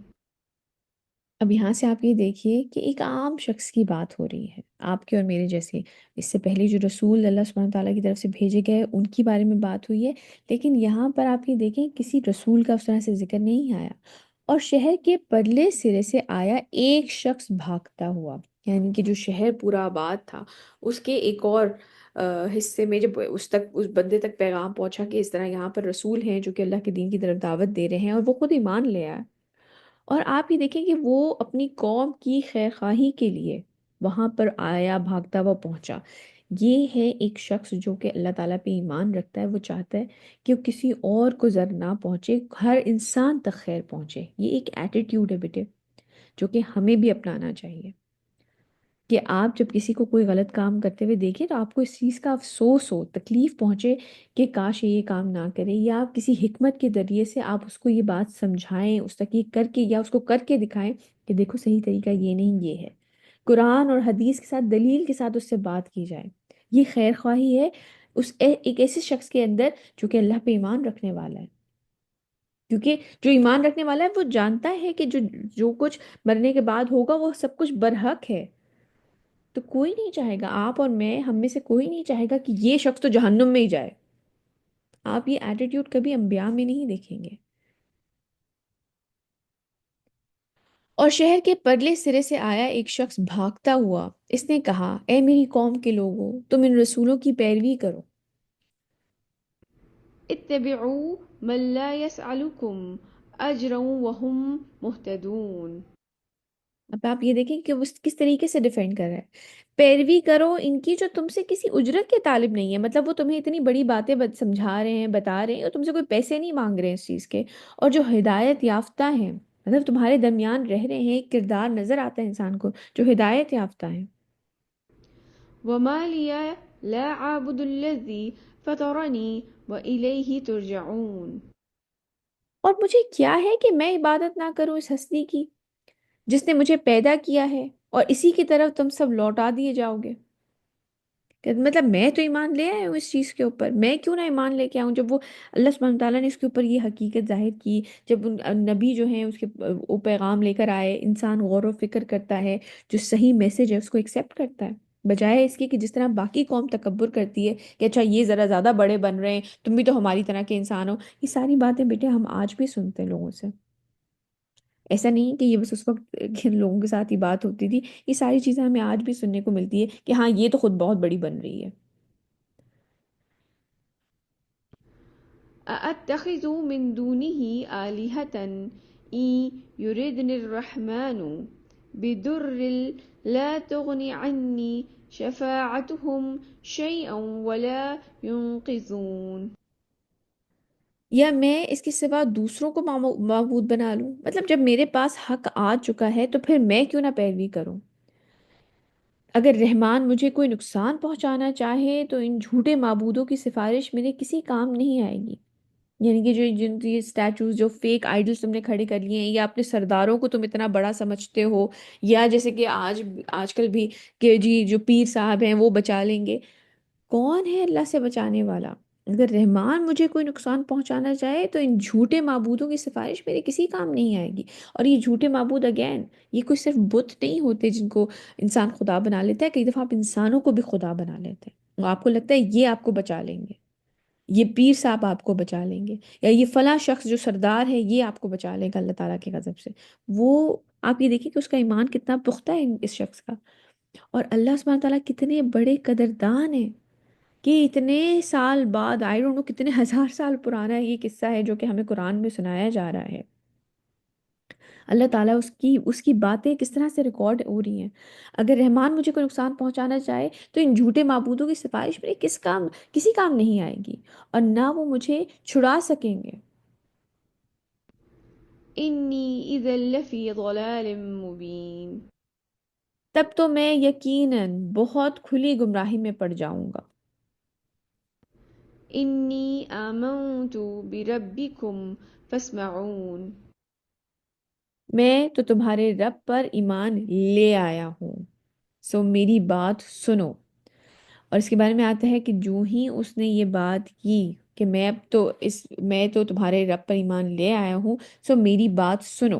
اب یہاں سے آپ یہ دیکھیے کہ ایک عام شخص کی بات ہو رہی ہے، آپ کے اور میرے جیسے۔ اس سے پہلے جو رسول اللہ سبحانہ تعالیٰ کی طرف سے بھیجے گئے ان کی بارے میں بات ہوئی ہے، لیکن یہاں پر آپ یہ دیکھیں کسی رسول کا اس طرح سے ذکر نہیں آیا، اور شہر کے پرلے سرے سے آیا ایک شخص بھاگتا ہوا، یعنی کہ جو شہر پورا آباد تھا اس کے ایک اور حصے میں جب اس بندے تک پیغام پہنچا کہ اس طرح یہاں پر رسول ہیں جو کہ اللہ کے دین کی طرف دعوت دے رہے ہیں، اور وہ خود ایمان لے آیا، اور آپ یہ دیکھیں کہ وہ اپنی قوم کی خیر خواہی کے لیے وہاں پر آیا، بھاگتا ہوا پہنچا، یہ ہے ایک شخص جو کہ اللہ تعالیٰ پہ ایمان رکھتا ہے، وہ چاہتا ہے کہ وہ کسی اور کو ضر نہ پہنچے، ہر انسان تک خیر پہنچے۔ یہ ایک ایٹیٹیوڈ ہے بیٹے جو کہ ہمیں بھی اپنانا چاہیے، کہ آپ جب کسی کو کوئی غلط کام کرتے ہوئے دیکھیں تو آپ کو اس چیز کا افسوس ہو، تکلیف پہنچے کہ کاش یہ کام نہ کرے، یا آپ کسی حکمت کے ذریعے سے آپ اس کو یہ بات سمجھائیں، اس تک یہ کر کے یا اس کو کر کے دکھائیں کہ دیکھو صحیح طریقہ یہ نہیں، یہ ہے، قرآن اور حدیث کے ساتھ، دلیل کے ساتھ اس سے بات کی جائے۔ یہ خیر خواہی ہے ایک ایسے شخص کے اندر جو کہ اللہ پہ ایمان رکھنے والا ہے، کیونکہ جو ایمان رکھنے والا ہے وہ جانتا ہے کہ جو کچھ مرنے کے بعد ہوگا وہ سب کچھ برحق ہے۔ تو کوئی نہیں چاہے گا، آپ اور میں، ہم میں سے کوئی نہیں چاہے گا کہ یہ شخص تو جہنم میں ہی جائے۔ آپ یہ ایٹیٹیوڈ کبھی انبیاء میں نہیں دیکھیں گے۔ اور شہر کے پرلے سرے سے آیا ایک شخص بھاگتا ہوا، اس نے کہا اے میری قوم کے لوگوں، تم ان رسولوں کی پیروی کرو۔ اتبعوا من لا يسألكم أجرا وهم مهتدون. اب آپ یہ دیکھیں کہ وہ کس طریقے سے ڈیفینڈ کر رہا ہے، پیروی کرو ان کی جو تم سے کسی اجرت کے طالب نہیں ہے، مطلب وہ تمہیں اتنی بڑی باتیں سمجھا رہے ہیں، بتا رہے ہیں، اور تم سے کوئی پیسے نہیں مانگ رہے ہیں اس چیز کے، اور جو ہدایت یافتہ ہیں، مطلب تمہارے درمیان رہ رہے ہیں، ایک کردار نظر آتا ہے انسان کو جو ہدایت یافتہ ہیں۔ وما لي لا أعبد الذي فطرني وإليه ترجعون. اور مجھے کیا ہے کہ میں عبادت نہ کروں اس ہستی کی جس نے مجھے پیدا کیا ہے، اور اسی کی طرف تم سب لوٹا دیے جاؤ گے۔ کہ مطلب میں تو ایمان لے آیا ہوں اس چیز کے اوپر، میں کیوں نہ ایمان لے کے آؤں؟ جب وہ اللہ سبحانہ تعالیٰ نے اس کے اوپر یہ حقیقت ظاہر کی، جب نبی جو ہیں اس کے وہ پیغام لے کر آئے، انسان غور و فکر کرتا ہے، جو صحیح میسج ہے اس کو ایکسیپٹ کرتا ہے، بجائے اس کے کہ جس طرح باقی قوم تکبر کرتی ہے کہ اچھا یہ ذرا زیادہ بڑے بن رہے ہیں، تم بھی تو ہماری طرح کے انسان ہو۔ یہ ساری باتیں بیٹے ہم آج بھی سنتے ہیں لوگوں سے، ایسا نہیں کہ یہ بس اس وقت کن لوگوں کے ساتھ ہی بات ہوتی تھی، یہ ساری چیزیں ہمیں آج بھی سننے کو ملتی ہے کہ ہاں یہ تو خود بہت بڑی بن رہی ہے۔ أأتخذ من دونه آلهة إن يردني الرحمن بضر لا تغن عني شفاعتهم شيئا ولا ينقذون. یا میں اس کے سوا دوسروں کو معبود بنا لوں؟ مطلب جب میرے پاس حق آ چکا ہے تو پھر میں کیوں نہ پیروی کروں؟ اگر رحمان مجھے کوئی نقصان پہنچانا چاہے تو ان جھوٹے معبودوں کی سفارش میرے کسی کام نہیں آئے گی۔ یعنی کہ جو جن یہ اسٹیچوز، جو فیک آئیڈلس تم نے کھڑے کر لیے ہیں، یا اپنے سرداروں کو تم اتنا بڑا سمجھتے ہو، یا جیسے کہ آج کل بھی کہ جی جو پیر صاحب ہیں وہ بچا لیں گے، کون ہے اللہ سے بچانے والا؟ اگر رحمان مجھے کوئی نقصان پہنچانا چاہے تو ان جھوٹے معبودوں کی سفارش میرے کسی کام نہیں آئے گی۔ اور یہ جھوٹے معبود اگین، یہ کوئی صرف بت نہیں ہوتے جن کو انسان خدا بنا لیتا ہے، کئی دفعہ آپ انسانوں کو بھی خدا بنا لیتے ہیں، اور آپ کو لگتا ہے یہ آپ کو بچا لیں گے، یہ پیر صاحب آپ کو بچا لیں گے، یا یہ فلاں شخص جو سردار ہے یہ آپ کو بچا لے گا اللہ تعالیٰ کے غضب سے۔ وہ آپ یہ دیکھیں کہ اس کا ایمان کتنا پختہ ہے اس شخص کا، اور اللہ سبحانہ تعالیٰ کتنے بڑے قدردان ہیں کہ اتنے سال بعد، آئی ڈونٹ نو کتنے ہزار سال پرانا یہ قصہ ہے جو کہ ہمیں قرآن میں سنایا جا رہا ہے، اللہ تعالیٰ اس کی باتیں کس طرح سے ریکارڈ ہو رہی ہیں۔ اگر رحمان مجھے کوئی نقصان پہنچانا چاہے تو ان جھوٹے معبودوں کی سفارش میرے کسی کام نہیں آئے گی، اور نہ وہ مجھے چھڑا سکیں گے۔ إني إذا لفي ضلال مبين. تب تو میں یقیناً بہت کھلی گمراہی میں پڑ جاؤں گا۔ إني آمنت بربكم فاسمعون. میں تو تمہارے رب پر ایمان لے آیا ہوں، سو میری بات سنو۔ اور اس کے بارے میں آتا ہے کہ جو ہی اس نے یہ بات کی کہ میں تو تمہارے رب پر ایمان لے آیا ہوں، سو میری بات سنو،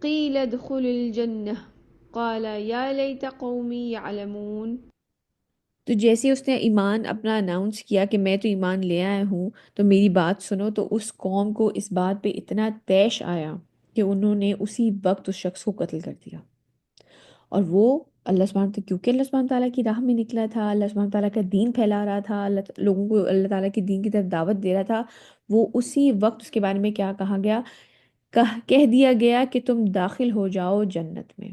قيل ادخل الجنة قال يا ليت قومي يعلمون. تو جیسے اس نے ایمان اپنا اناؤنس کیا کہ میں تو ایمان لے آیا ہوں تو میری بات سنو، تو اس قوم کو اس بات پہ اتنا طیش آیا کہ انہوں نے اسی وقت اس شخص کو قتل کر دیا، اور وہ اللہ سبحانہ تعالیٰ، کیونکہ اللہ سبحانہ تعالیٰ کی راہ میں نکلا تھا، اللہ سبحانہ تعالیٰ کا دین پھیلا رہا تھا، لوگوں کو اللہ تعالیٰ کے دین کی طرف دعوت دے رہا تھا، وہ اسی وقت اس کے بارے میں کیا کہا گیا، کہہ دیا گیا کہ تم داخل ہو جاؤ جنت میں۔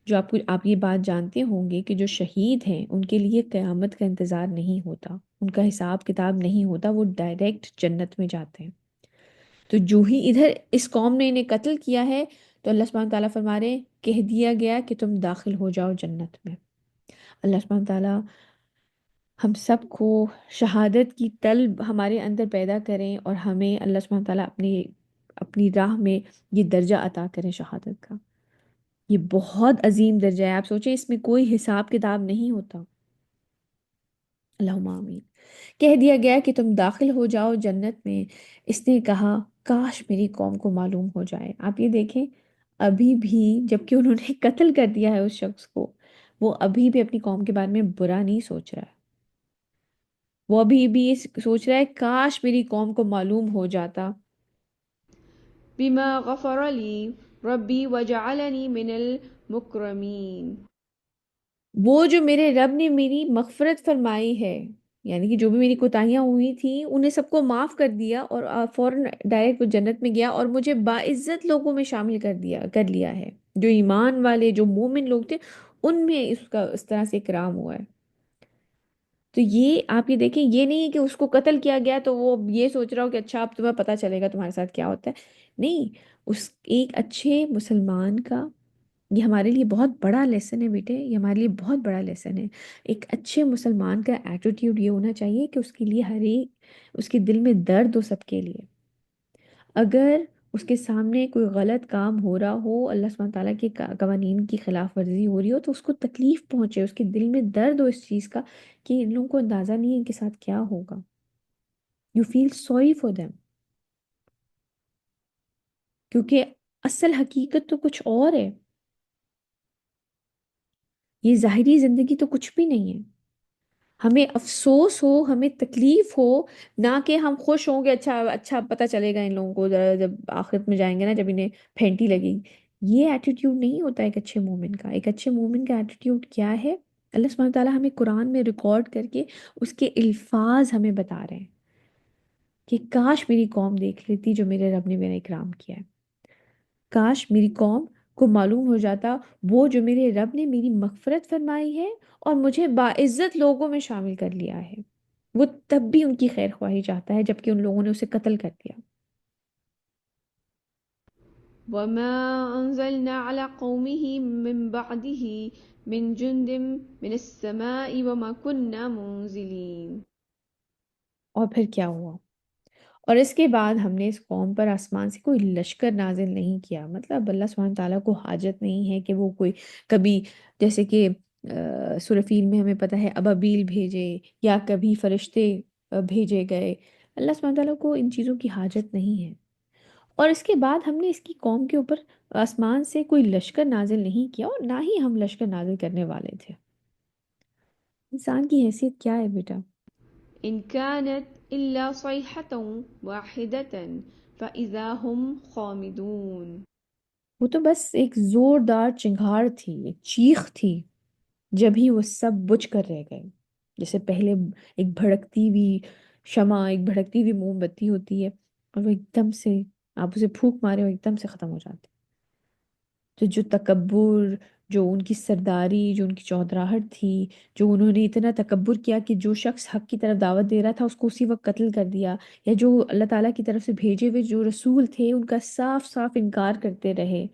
جو آپ یہ بات جانتے ہوں گے کہ جو شہید ہیں ان کے لیے قیامت کا انتظار نہیں ہوتا، ان کا حساب کتاب نہیں ہوتا، وہ ڈائریکٹ جنت میں جاتے ہیں۔ تو جو ہی ادھر اس قوم نے انہیں قتل کیا ہے، تو اللہ سبحانہ تعالیٰ فرما رہے ہیں، کہہ دیا گیا کہ تم داخل ہو جاؤ جنت میں۔ اللہ سبحانہ تعالیٰ ہم سب کو شہادت کی طلب ہمارے اندر پیدا کریں، اور ہمیں اللہ سبحانہ تعالیٰ اپنی راہ میں یہ درجہ عطا کریں شہادت کا۔ یہ بہت عظیم درجہ ہے، آپ سوچیں اس میں کوئی حساب کتاب نہیں ہوتا۔ اللہم آمین۔ کہہ دیا گیا کہ تم داخل ہو جاؤ جنت میں۔ اس نے کہا کاش میری قوم کو معلوم ہو جائے۔ آپ یہ دیکھیں، ابھی بھی جبکہ انہوں نے قتل کر دیا ہے اس شخص کو، وہ ابھی بھی اپنی قوم کے بارے میں برا نہیں سوچ رہا ہے، وہ ابھی بھی یہ سوچ رہا ہے کاش میری قوم کو معلوم ہو جاتا۔ بما غفر لی ربی وجعلنی من المکرمین۔ وہ جو میرے رب نے میری مغفرت فرمائی ہے، یعنی کہ جو بھی میری کوتاہیاں ہوئی تھیں انہیں سب کو معاف کر دیا، اور فوراً ڈائریکٹ وہ جنت میں گیا، اور مجھے باعزت لوگوں میں شامل کر لیا ہے، جو ایمان والے جو مومن لوگ تھے ان میں اس کا اس طرح سے اکرام ہوا ہے۔ تو یہ آپ یہ دیکھیں، یہ نہیں ہے کہ اس کو قتل کیا گیا تو وہ یہ سوچ رہا ہو کہ اچھا اب تمہیں پتہ چلے گا تمہارے ساتھ کیا ہوتا ہے، نہیں، اس ایک اچھے مسلمان کا، یہ ہمارے لیے بہت بڑا لیسن ہے بیٹے، یہ ہمارے لیے بہت بڑا لیسن ہے۔ ایک اچھے مسلمان کا ایٹیٹیوڈ یہ ہونا چاہیے کہ اس کے لیے ہر ایک، اس کے دل میں درد ہو سب کے لیے۔ اگر اس کے سامنے کوئی غلط کام ہو رہا ہو، اللہ سبحانہ تعالیٰ کے قوانین کی خلاف ورزی ہو رہی ہو، تو اس کو تکلیف پہنچے، اس کے دل میں درد ہو اس چیز کا کہ ان لوگوں کو اندازہ نہیں ہے ان کے ساتھ کیا ہوگا۔ You feel sorry for them, کیونکہ اصل حقیقت تو کچھ اور ہے، یہ ظاہری زندگی تو کچھ بھی نہیں ہے۔ ہمیں افسوس ہو، ہمیں تکلیف ہو، نہ کہ ہم خوش ہوں گے اچھا اچھا پتہ چلے گا ان لوگوں کو جب آخرت میں جائیں گے نا، جب انہیں پھینٹی لگے گی۔ یہ ایٹیٹیوڈ نہیں ہوتا ایک اچھے مومن کا۔ ایک اچھے مومن کا ایٹیٹیوڈ کیا ہے؟ اللہ سبحانہ تعالیٰ ہمیں قرآن میں ریکارڈ کر کے اس کے الفاظ ہمیں بتا رہے ہیں کہ کاش میری قوم دیکھ لیتی جو میرے رب نے میرا اکرام کیا ہے، کاش میری قوم کو معلوم ہو جاتا وہ جو میرے رب نے میری مغفرت فرمائی ہے اور مجھے باعزت لوگوں میں شامل کر لیا ہے۔ وہ تب بھی ان کی خیر خواہی چاہتا ہے جبکہ ان لوگوں نے اسے قتل کر دیا۔ وما أنزلنا على قومه من بعده من جند من السماء وما كنا منزلين۔ اور پھر کیا ہوا؟ اور اس کے بعد ہم نے اس قوم پر آسمان سے کوئی لشکر نازل نہیں کیا، مطلب اللہ سبحانہ تعالیٰ کو حاجت نہیں ہے کہ وہ کوئی کبھی، جیسے کہ سورہ فیل میں ہمیں پتہ ہے ابابیل بھیجے یا کبھی فرشتے بھیجے گئے۔ اللہ سبحانہ تعالیٰ کو ان چیزوں کی حاجت نہیں ہے۔ اور اس کے بعد ہم نے اس کی قوم کے اوپر آسمان سے کوئی لشکر نازل نہیں کیا، اور نہ ہی ہم لشکر نازل کرنے والے تھے۔ انسان کی حیثیت کیا ہے بیٹا؟ إن كانت إلا صيحة واحدة فإذا هم خامدون۔ وہ تو بس ایک زوردار چنگھاڑ تھی، ایک چیخ تھی، جب ہی وہ سب بجھ کر رہ گئے۔ جیسے پہلے ایک بھڑکتی ہوئی شمع، ایک بھڑکتی ہوئی موم بتی ہوتی ہے، اور وہ ایک دم سے آپ اسے پھونک مارے اور ایک دم سے ختم ہو جاتی۔ تو جو تکبر، جو ان کی سرداری، جو ان کی چودراہٹ تھی، جو انہوں نے اتنا تکبر کیا کہ جو شخص حق کی طرف دعوت دے رہا تھا اس کو اسی وقت قتل کر دیا، یا جو اللہ تعالیٰ کی طرف سے بھیجے ہوئے جو رسول تھے ان کا صاف صاف انکار کرتے رہے،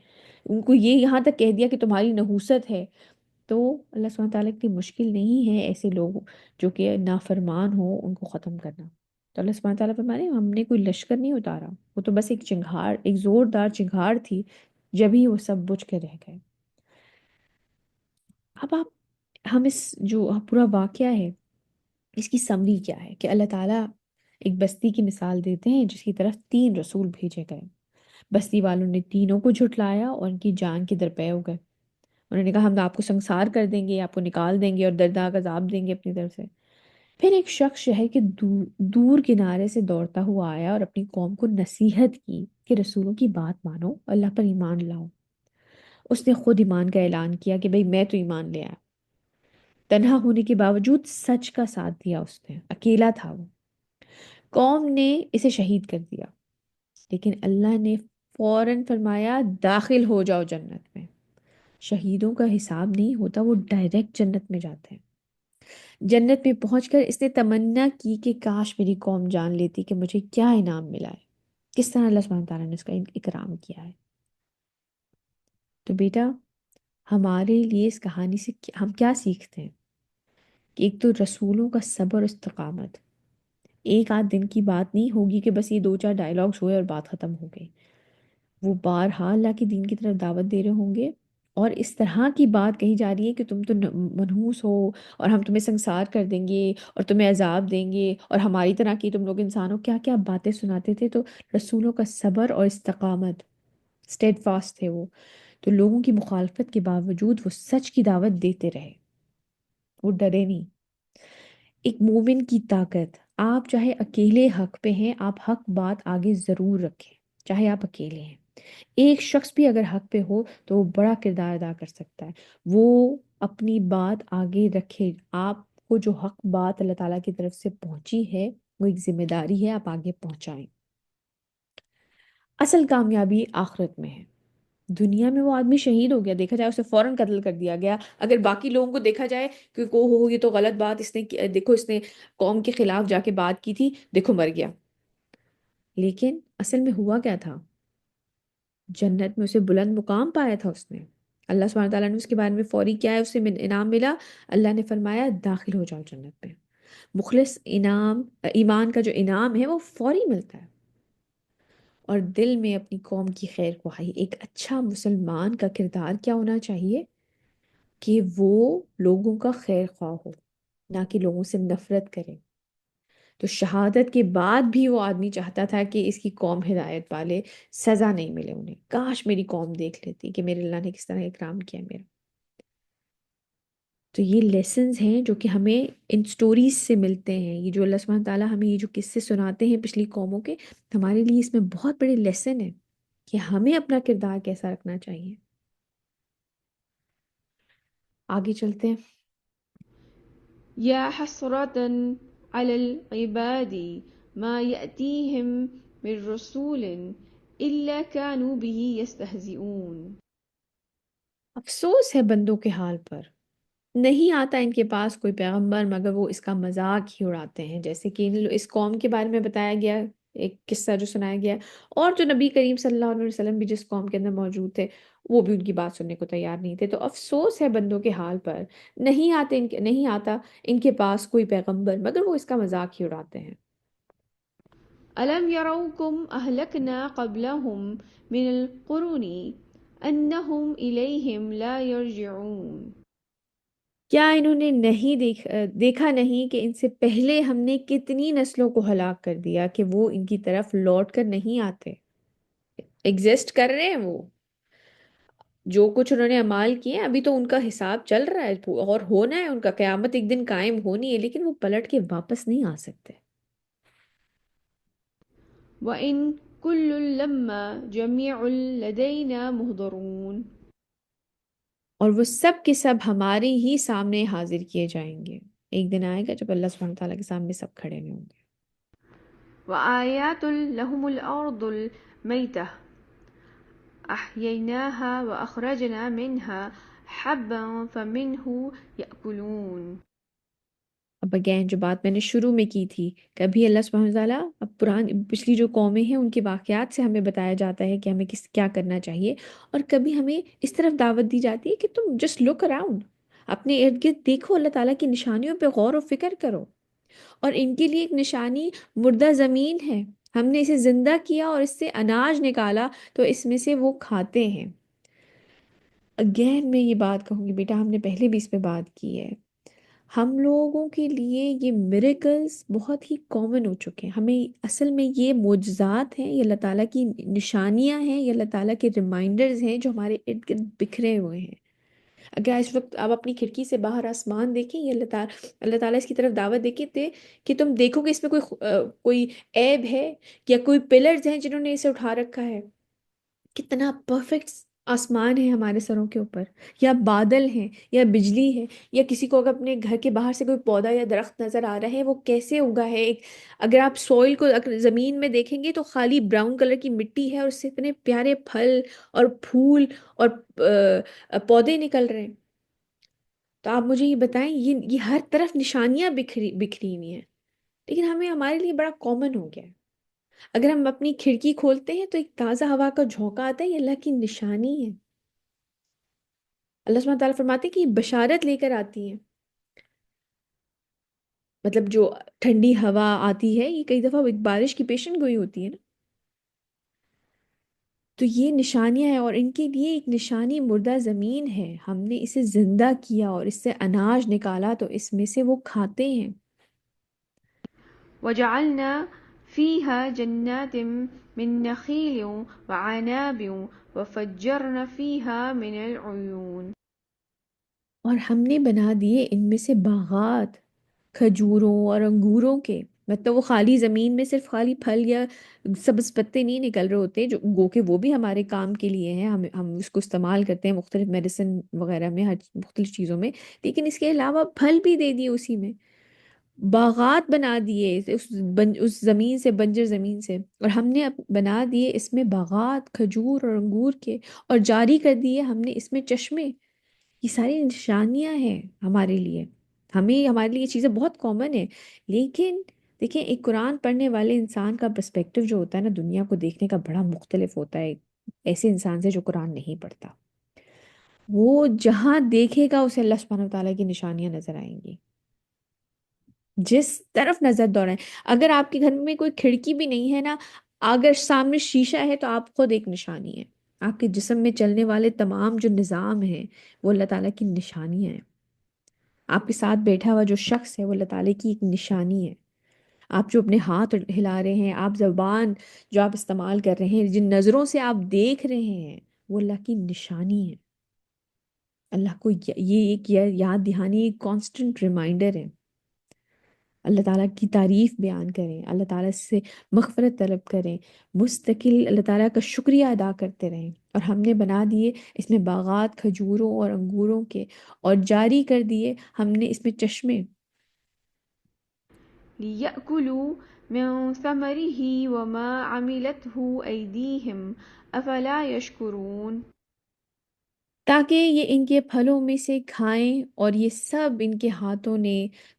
ان کو یہ یہاں تک کہہ دیا کہ تمہاری نحوست ہے، تو اللہ سبحانہ تعالیٰ کی مشکل نہیں ہے ایسے لوگ جو کہ نافرمان ہو ان کو ختم کرنا۔ تو اللہ سبحانہ تعالیٰ فرمانے ہم نے کوئی لشکر نہیں اتارا، وہ تو بس ایک چنگھاڑ، ایک زوردار چنگھاڑ تھی، جب ہی وہ سب بجھ کے رہ گئے۔ اب ہم اس جو پورا واقعہ ہے اس کی سمری کیا ہے کہ اللہ تعالیٰ ایک بستی کی مثال دیتے ہیں جس کی طرف 3 رسول بھیجے گئے۔ بستی والوں نے تینوں کو جھٹلایا اور ان کی جان کے درپے ہو گئے۔ انہوں نے کہا ہم آپ کو سنسار کر دیں گے، آپ کو نکال دیں گے اور دردناک عذاب دیں گے اپنی طرف سے۔ پھر ایک شخص شہر کے دور کنارے سے دوڑتا ہوا آیا اور اپنی قوم کو نصیحت کی کہ رسولوں کی بات مانو، اللہ پر ایمان لاؤ۔ اس نے خود ایمان کا اعلان کیا کہ بھئی میں تو ایمان لے آیا، تنہا ہونے کے باوجود سچ کا ساتھ دیا، اس نے اکیلا تھا وہ، قوم نے اسے شہید کر دیا، لیکن اللہ نے فوراً فرمایا داخل ہو جاؤ جنت میں۔ شہیدوں کا حساب نہیں ہوتا، وہ ڈائریکٹ جنت میں جاتے ہیں۔ جنت میں پہنچ کر اس نے تمنا کی کہ کاش میری قوم جان لیتی کہ مجھے کیا انعام ملا ہے، کس طرح اللہ سبحانہ تعالیٰ نے اس کا اکرام کیا ہے۔ تو بیٹا، ہمارے لیے اس کہانی سے ہم کیا سیکھتے ہیں؟ کہ ایک تو رسولوں کا صبر اور استقامت، ایک آدھ دن کی بات نہیں ہوگی کہ بس یہ دو چار ڈائلاگز ہوئے اور بات ختم ہو گئی، وہ بارہا اللہ کے دین کی طرف دعوت دے رہے ہوں گے، اور اس طرح کی بات کہی جا رہی ہے کہ تم تو منحوس ہو اور ہم تمہیں سنسار کر دیں گے اور تمہیں عذاب دیں گے اور ہماری طرح کی تم لوگ انسان ہو، کیا کیا باتیں سناتے تھے۔ تو رسولوں کا صبر اور استقامت، اسٹیڈ فاسٹ تھے وہ، تو لوگوں کی مخالفت کے باوجود وہ سچ کی دعوت دیتے رہے، وہ ڈرے نہیں۔ ایک مومن کی طاقت، آپ چاہے اکیلے حق پہ ہیں، آپ حق بات آگے ضرور رکھیں، چاہے آپ اکیلے ہیں۔ ایک شخص بھی اگر حق پہ ہو تو وہ بڑا کردار ادا کر سکتا ہے، وہ اپنی بات آگے رکھے۔ آپ کو جو حق بات اللہ تعالیٰ کی طرف سے پہنچی ہے وہ ایک ذمہ داری ہے، آپ آگے پہنچائیں۔ اصل کامیابی آخرت میں ہے۔ دنیا میں وہ آدمی شہید ہو گیا، دیکھا جائے اسے فوراً قتل کر دیا گیا، اگر باقی لوگوں کو دیکھا جائے کہ ہو یہ تو غلط بات اس نے دیکھو اس نے قوم کے خلاف جا کے بات کی تھی، دیکھو مر گیا۔ لیکن اصل میں ہوا کیا تھا؟ جنت میں اسے بلند مقام پایا تھا اس نے، اللہ سبحانہ تعالیٰ نے اس کے بارے میں فوری کیا ہے، اسے انعام ملا، اللہ نے فرمایا داخل ہو جاؤ جنت میں۔ مخلص انعام، ایمان کا جو انعام ہے وہ فوری ملتا ہے۔ اور دل میں اپنی قوم کی خیر خواہی، ایک اچھا مسلمان کا کردار کیا ہونا چاہیے کہ وہ لوگوں کا خیر خواہ ہو، نہ کہ لوگوں سے نفرت کرے۔ تو شہادت کے بعد بھی وہ آدمی چاہتا تھا کہ اس کی قوم ہدایت پالے، سزا نہیں ملے انہیں، کاش میری قوم دیکھ لیتی کہ میرے اللہ نے کس طرح اکرام کیا میرا۔ تو یہ لیسنز ہیں جو کہ ہمیں ان سٹوریز سے ملتے ہیں، یہ جو اللہ سبحانہ تعالیٰ ہمیں یہ جو قصے سناتے ہیں پچھلی قوموں کے، ہمارے لیے اس میں بہت بڑے لیسن ہیں کہ ہمیں اپنا کردار کیسا رکھنا چاہیے۔ آگے چلتے ہیں۔ يا حسرة على العباد ما يأتيهم من رسول إلا كانوا به يستهزئون۔ افسوس ہے بندوں کے حال پر، نہیں آتا ان کے پاس کوئی پیغمبر مگر وہ اس کا مذاق ہی اڑاتے ہیں، جیسے کہ اس قوم کے بارے میں بتایا گیا، ایک قصہ جو سنایا گیا، اور جو نبی کریم صلی اللہ علیہ وسلم بھی جس قوم کے اندر موجود تھے وہ بھی ان کی بات سننے کو تیار نہیں تھے۔ تو افسوس ہے بندوں کے حال پر، نہیں آتا ان کے پاس کوئی پیغمبر مگر وہ اس کا مذاق ہی اڑاتے ہیں۔ ألم يروا كم أهلكنا قبلهم من القرون أنهم إليهم لا يرجعون۔ کیا انہوں نے نہیں دیکھا نہیں کہ ان سے پہلے ہم نے کتنی نسلوں کو ہلاک کر دیا کہ وہ ان کی طرف لوٹ کر نہیں آتے، ایگزسٹ کر رہے ہیں وہ، جو کچھ انہوں نے اعمال کیے ہیں ابھی تو ان کا حساب چل رہا ہے اور ہونا ہے، ان کا قیامت ایک دن قائم ہونی ہے، لیکن وہ پلٹ کے واپس نہیں آ سکتے۔ وإن كل لما جميع لدينا محضرون۔ اور وہ سب کے سب ہمارے ہی سامنے حاضر کیے جائیں گے، ایک دن آئے گا جب اللہ سبحانہ تعالیٰ کے سامنے سب کھڑے ہوئے ہوں گے۔ وآيات لهم الأرض الميتة أحييناها وأخرجنا منها حبا فمنه يأكلون۔ اب اگین جو بات میں نے شروع میں کی تھی، کبھی اللہ سبحانہ تعالیٰ اب پچھلی جو قومیں ہیں ان کے واقعات سے ہمیں بتایا جاتا ہے کہ ہمیں کیا کرنا چاہیے، اور کبھی ہمیں اس طرف دعوت دی جاتی ہے کہ تم جسٹ لک اراؤنڈ، اپنے ارد گرد دیکھو، اللہ تعالیٰ کی نشانیوں پہ غور و فکر کرو۔ اور ان کے لیے ایک نشانی مردہ زمین ہے، ہم نے اسے زندہ کیا اور اس سے اناج نکالا تو اس میں سے وہ کھاتے ہیں۔ اگین میں یہ بات کہوں گی بیٹا، ہم نے پہلے بھی اس پہ بات کی ہے، ہم لوگوں کے لیے یہ میریکلز بہت ہی کامن ہو چکے ہیں، ہمیں اصل میں یہ معجزات ہیں، یہ اللہ تعالیٰ کی نشانیاں ہیں، یہ اللہ تعالیٰ کے ریمائنڈرز ہیں جو ہمارے ارد گرد بکھرے ہوئے ہیں۔ اگر اس وقت آپ اپنی کھڑکی سے باہر آسمان دیکھیں، یہ اللہ تعالیٰ اس کی طرف دعوت دیکھیں تھے کہ تم دیکھو کہ اس میں کوئی عیب ہے یا کوئی پلرز ہیں جنہوں نے اسے اٹھا رکھا ہے، کتنا پرفیکٹ آسمان ہے ہمارے سروں کے اوپر، یا بادل ہیں، یا بجلی ہے، یا کسی کو اگر اپنے گھر کے باہر سے کوئی پودا یا درخت نظر آ رہا ہے وہ کیسے اگا ہے، ایک اگر آپ سوئل کو اگر زمین میں دیکھیں گے تو خالی براؤن کلر کی مٹی ہے اور اس سے اتنے پیارے پھل اور پھول اور پودے نکل رہے ہیں. تو آپ مجھے یہ بتائیں، یہ ہر طرف نشانیاں بکھری بکھری ہوئی ہیں، لیکن ہمیں ہمارے لیے بڑا کامن ہو گیا ہے. اگر ہم اپنی کھڑکی کھولتے ہیں تو ایک تازہ ہوا کا جھونکا آتا ہے، یہ اللہ کی نشانی ہے. اللہ سبحانہ تعالیٰ فرماتے ہیں کہ یہ بشارت لے کر آتی ہیں. مطلب جو ٹھنڈی ہوا آتی ہے یہ کئی دفعہ ایک بارش کی پیشن گوئی ہوتی ہے نا. تو یہ نشانیاں ہیں، اور ان کے لیے ایک نشانی مردہ زمین ہے. ہم نے اسے زندہ کیا اور اس سے اناج نکالا تو اس میں سے وہ کھاتے ہیں. وجعلنا فيها جنات من نخيل وعناب وفجرنا فيها من العيون. اور ہم نے بنا دیے ان میں سے باغات کھجوروں اور انگوروں کے. مطلب وہ خالی زمین میں صرف خالی پھل یا سبز پتے نہیں نکل رہے ہوتے، جو گو کہ وہ بھی ہمارے کام کے لیے ہیں، ہم اس کو استعمال کرتے ہیں مختلف میڈیسن وغیرہ میں، ہر مختلف چیزوں میں. لیکن اس کے علاوہ پھل بھی دے دیے اسی میں، باغات بنا دیے اس زمین سے، بنجر زمین سے. اور ہم نے بنا دیے اس میں باغات کھجور اور انگور کے، اور جاری کر دیے ہم نے اس میں چشمے. یہ ساری نشانیاں ہیں ہمارے لیے. ہمارے لیے یہ چیزیں بہت کامن ہیں. لیکن دیکھیں، ایک قرآن پڑھنے والے انسان کا پرسپیکٹو جو ہوتا ہے نا دنیا کو دیکھنے کا، بڑا مختلف ہوتا ہے ایسے انسان سے جو قرآن نہیں پڑھتا. وہ جہاں دیکھے گا اسے اللہ سبحانہ وتعالیٰ کی نشانیاں نظر آئیں گی، جس طرف نظر دوڑائیں. اگر آپ کے گھر میں کوئی کھڑکی بھی نہیں ہے نا، اگر سامنے شیشہ ہے تو آپ خود ایک نشانی ہے. آپ کے جسم میں چلنے والے تمام جو نظام ہیں وہ اللہ تعالیٰ کی نشانیاں ہیں. آپ کے ساتھ بیٹھا ہوا جو شخص ہے وہ اللہ تعالیٰ کی ایک نشانی ہے. آپ جو اپنے ہاتھ ہلا رہے ہیں، آپ زبان جو آپ استعمال کر رہے ہیں، جن نظروں سے آپ دیکھ رہے ہیں، وہ اللہ کی نشانی ہے. اللہ کو یہ ایک یاد دہانی، ایک کانسٹنٹ ریمائنڈر ہے. اللہ تعالیٰ کی تعریف بیان کریں، اللہ تعالیٰ سے مغفرت طلب کریں، مستقل اللہ تعالیٰ کا شکریہ ادا کرتے رہیں. اور ہم نے بنا دیے اس میں باغات کھجوروں اور انگوروں کے، اور جاری کر دیے ہم نے اس میں چشمے. ليأكلوا من ثمره وما عملته أيديهم أفلا يشكرون. تاکہ یہ ان کے پھلوں میں سے کھائیں، اور یہ سب ان کے ہاتھوں نے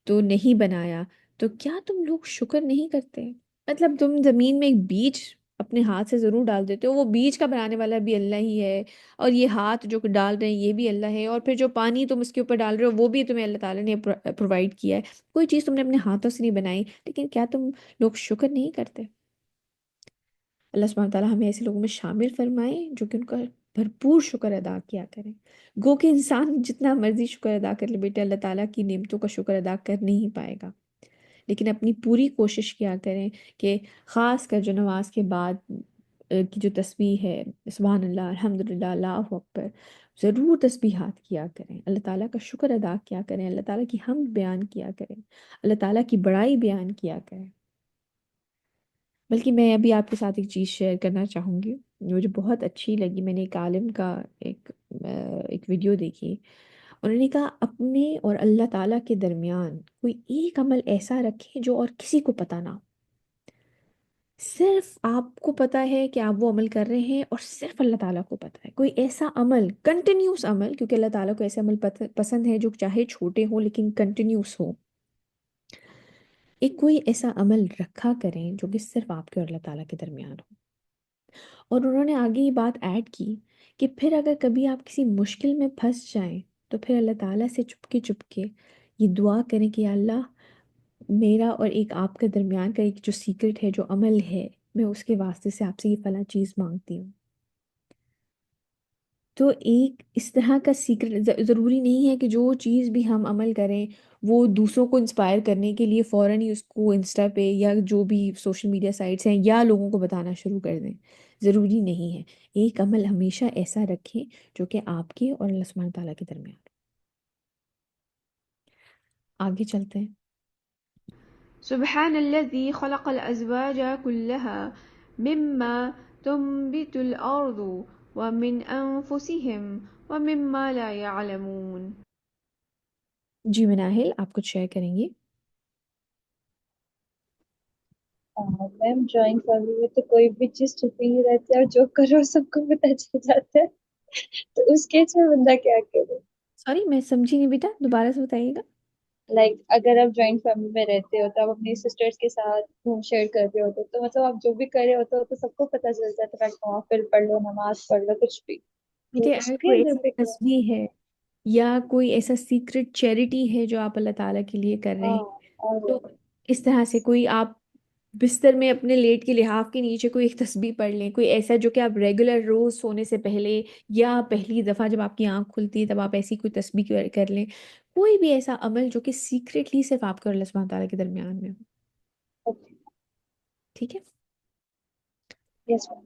تو نہیں بنایا، تو کیا تم لوگ شکر نہیں کرتے؟ مطلب تم زمین میں ایک بیج اپنے ہاتھ سے ضرور ڈال دیتے ہو، وہ بیج کا بنانے والا بھی اللہ ہی ہے، اور یہ ہاتھ جو ڈال رہے ہیں یہ بھی اللہ ہے، اور پھر جو پانی تم اس کے اوپر ڈال رہے ہو وہ بھی تمہیں اللہ تعالیٰ نے پرووائڈ کیا ہے. کوئی چیز تم نے اپنے ہاتھوں سے نہیں بنائی، لیکن کیا تم لوگ شکر نہیں کرتے؟ اللہ سبحانہ تعالیٰ ہمیں ایسے لوگوں میں شامل فرمائے جو کہ ان کا بھرپور شکر ادا کیا کریں. گو کہ انسان جتنا مرضی شکر ادا کر لے بیٹے، اللہ تعالیٰ کی نعمتوں کا شکر ادا کر نہیں پائے گا. لیکن اپنی پوری کوشش کیا کریں کہ خاص کر جو نماز کے بعد کی جو تسبیح ہے، سبحان اللہ، الحمدللہ، اللہ اکبر، ضرور تسبیحات کیا کریں، اللہ تعالیٰ کا شکر ادا کیا کریں، اللہ تعالیٰ کی حمد بیان کیا کریں، اللہ تعالیٰ کی بڑائی بیان کیا کریں. بلکہ میں ابھی آپ کے ساتھ ایک چیز شیئر کرنا چاہوں گی، مجھے بہت اچھی لگی. میں نے ایک عالم کا ایک ویڈیو دیکھی. انہوں نے کہا اپنے اور اللہ تعالیٰ کے درمیان کوئی ایک عمل ایسا رکھے جو اور کسی کو پتہ نہ ہو. صرف آپ کو پتہ ہے کہ آپ وہ عمل کر رہے ہیں، اور صرف اللہ تعالیٰ کو پتہ ہے. کوئی ایسا عمل، کنٹینیوس عمل، کیونکہ اللہ تعالیٰ کو ایسے عمل پسند ہے جو چاہے چھوٹے ہوں لیکن کنٹینیوس ہو. ایک کوئی ایسا عمل رکھا کریں جو کہ صرف آپ کے اور اللہ تعالیٰ کے درمیان ہو. اور انہوں نے آگے یہ بات ایڈ کی کہ پھر اگر کبھی آپ کسی مشکل میں پھنس جائیں تو پھر اللہ تعالیٰ سے چپ کے یہ دعا کریں کہ یا اللہ، میرا اور ایک آپ کے درمیان کا ایک جو سیکرٹ ہے، جو عمل ہے، میں اس کے واسطے سے آپ سے یہ فلاں چیز مانگتی ہوں. تو ایک اس طرح کا سیکرٹ، ضروری نہیں ہے کہ جو چیز بھی ہم عمل کریں وہ دوسروں کو انسپائر کرنے کے لیے فوراً ہی اس کو انسٹا پہ یا جو بھی سوشل میڈیا سائٹس ہیں یا لوگوں کو بتانا شروع کر دیں. ضروری نہیں ہے. ایک عمل ہمیشہ ایسا رکھیں جو کہ آپ کے اور اللہ سبحانہ تعالیٰ کے درمیان. آگے چلتے ہیں. سبحان الذي خلق الأزواج كلها مما تنبت الأرض ومن أنفسهم ومما لا يعلمون. جی مناہل، آپ کچھ شیئر کریں گی؟ میم جوائنٹ فیملی میں تو کوئی بھی چیز چھپی نہیں رہتی اور جو کرو سب کو پتہ چل جاتا ہے. تو اس کیس میں بندہ کیا کرے؟ سوری میں سمجھی نہیں بیٹا، دوبارہ سے بتائیے گا. لائک اگر آپ جوائنٹ فیملی میں رہتے ہو تو آپ اپنی سسٹرس کے ساتھ روم شیئر کر رہے ہوتے تو مطلب آپ جو بھی کر رہے ہوتے ہو تو سب کو پتہ چل جاتا ہے. نوافل پڑھ لو، نماز پڑھ لو، کچھ بھی. تو بیٹے اس اگر کے کوئی لیے ایسی فکر ہے. تسبیح ہے یا کوئی ایسا سیکرٹ چیریٹی ہے جو آپ اللہ تعالیٰ کے لیے کر رہے ہاں. ہیں، اور تو اس طرح سے کوئی آپ بستر میں اپنے لیٹ کے لحاف کے نیچے کوئی ایک تسبیح پڑھ لیں، کوئی ایسا جو کہ آپ ریگولر روز سونے سے پہلے یا پہلی دفعہ جب آپ کی آنکھ کھلتی ہے تب آپ ایسی کوئی تسبیح کر لیں. کوئی بھی ایسا عمل جو کہ سیکریٹلی صرف آپ کو اور اللہ سبحانہ تعالیٰ کے درمیان میں ہو. ٹھیک ہے؟ یس میم.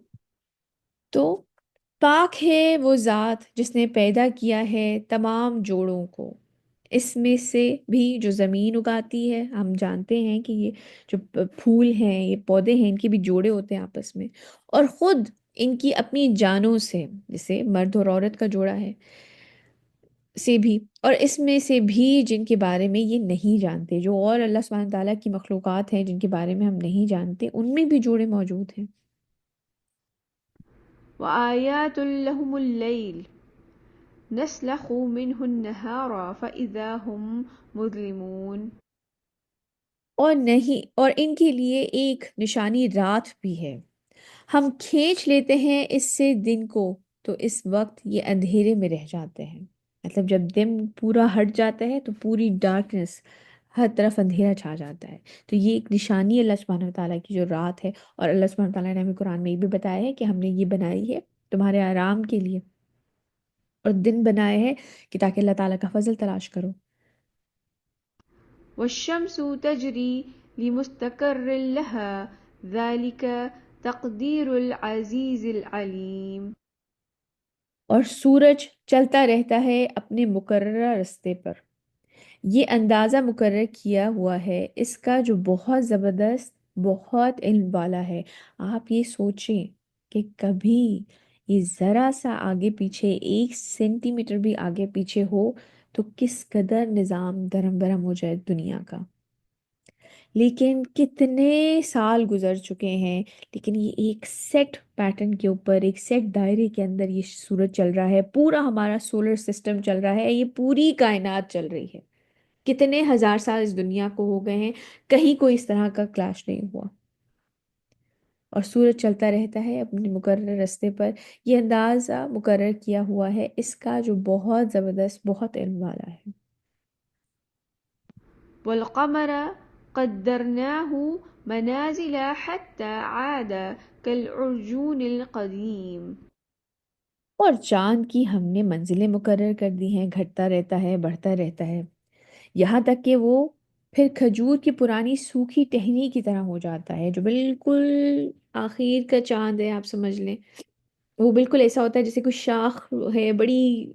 تو پاک ہے وہ ذات جس نے پیدا کیا ہے تمام جوڑوں کو. اس میں سے بھی جو زمین اگاتی ہے، ہم جانتے ہیں کہ یہ جو پھول ہیں، یہ پودے ہیں، ان کے بھی جوڑے ہوتے ہیں آپس میں، اور خود ان کی اپنی جانوں سے، جیسے مرد اور عورت کا جوڑا ہے، سے بھی، اور اس میں سے بھی جن کے بارے میں یہ نہیں جانتے، جو اور اللہ سبحانہ تعالیٰ کی مخلوقات ہیں جن کے بارے میں ہم نہیں جانتے، ان میں بھی جوڑے موجود ہیں. وآيات لهم الليل نسلخ منه النهار فإذا هم مظلمون. اور نہیں، اور ان کے لیے ایک نشانی رات بھی ہے، ہم کھینچ لیتے ہیں اس سے دن کو تو اس وقت یہ اندھیرے میں رہ جاتے ہیں. مطلب جب دن پورا ہٹ جاتا ہے تو پوری ڈارکنس، ہر طرف اندھیرا چھا جاتا ہے. تو یہ ایک نشانی اللہ سبحانہ تعالیٰ کی جو رات ہے. اور اللہ سبحانہ تعالیٰ نے ہمیں قرآن میں یہ بھی بتایا ہے کہ ہم نے یہ بنائی ہے تمہارے آرام کے لیے، اور دن بنائے ہے کہ تاکہ اللہ تعالیٰ کا فضل تلاش کرو. والشمس تجري لمستقر لها ذلك تقدير العزيز العليم. اور سورج چلتا رہتا ہے اپنے مقررہ رستے پر، یہ اندازہ مقرر کیا ہوا ہے اس کا جو بہت زبردست، بہت علم والا ہے. آپ یہ سوچیں کہ کبھی یہ ذرا سا آگے پیچھے 1 سینٹی میٹر بھی آگے پیچھے ہو تو کس قدر نظام درم برہم ہو جائے دنیا کا. لیکن کتنے سال گزر چکے ہیں، لیکن یہ ایک سیٹ پیٹرن کے اوپر، ایک سیٹ دائرے کے اندر یہ سورج چل رہا ہے، پورا ہمارا سولر سسٹم چل رہا ہے، یہ پوری کائنات چل رہی ہے. کتنے ہزار سال اس دنیا کو ہو گئے ہیں، کہیں کوئی اس طرح کا کلیش نہیں ہوا، اور سورج چلتا رہتا ہے اپنے مقرر راستے پر. یہ اندازہ مقرر کیا ہوا ہے اس کا جو بہت زبردست، بہت علم والا ہے. والقمر قدرناه منازل حتى عاد كالعرجون القديم. اور چاند کی ہم نے منزلیں مقرر کر دی ہیں، گھٹتا رہتا ہے، بڑھتا رہتا ہے، یہاں تک کہ وہ پھر کھجور کی پرانی سوکھی ٹہنی کی طرح ہو جاتا ہے، جو بالکل آخر کا چاند ہے. آپ سمجھ لیں وہ بالکل ایسا ہوتا ہے جیسے کوئی شاخ ہے بڑی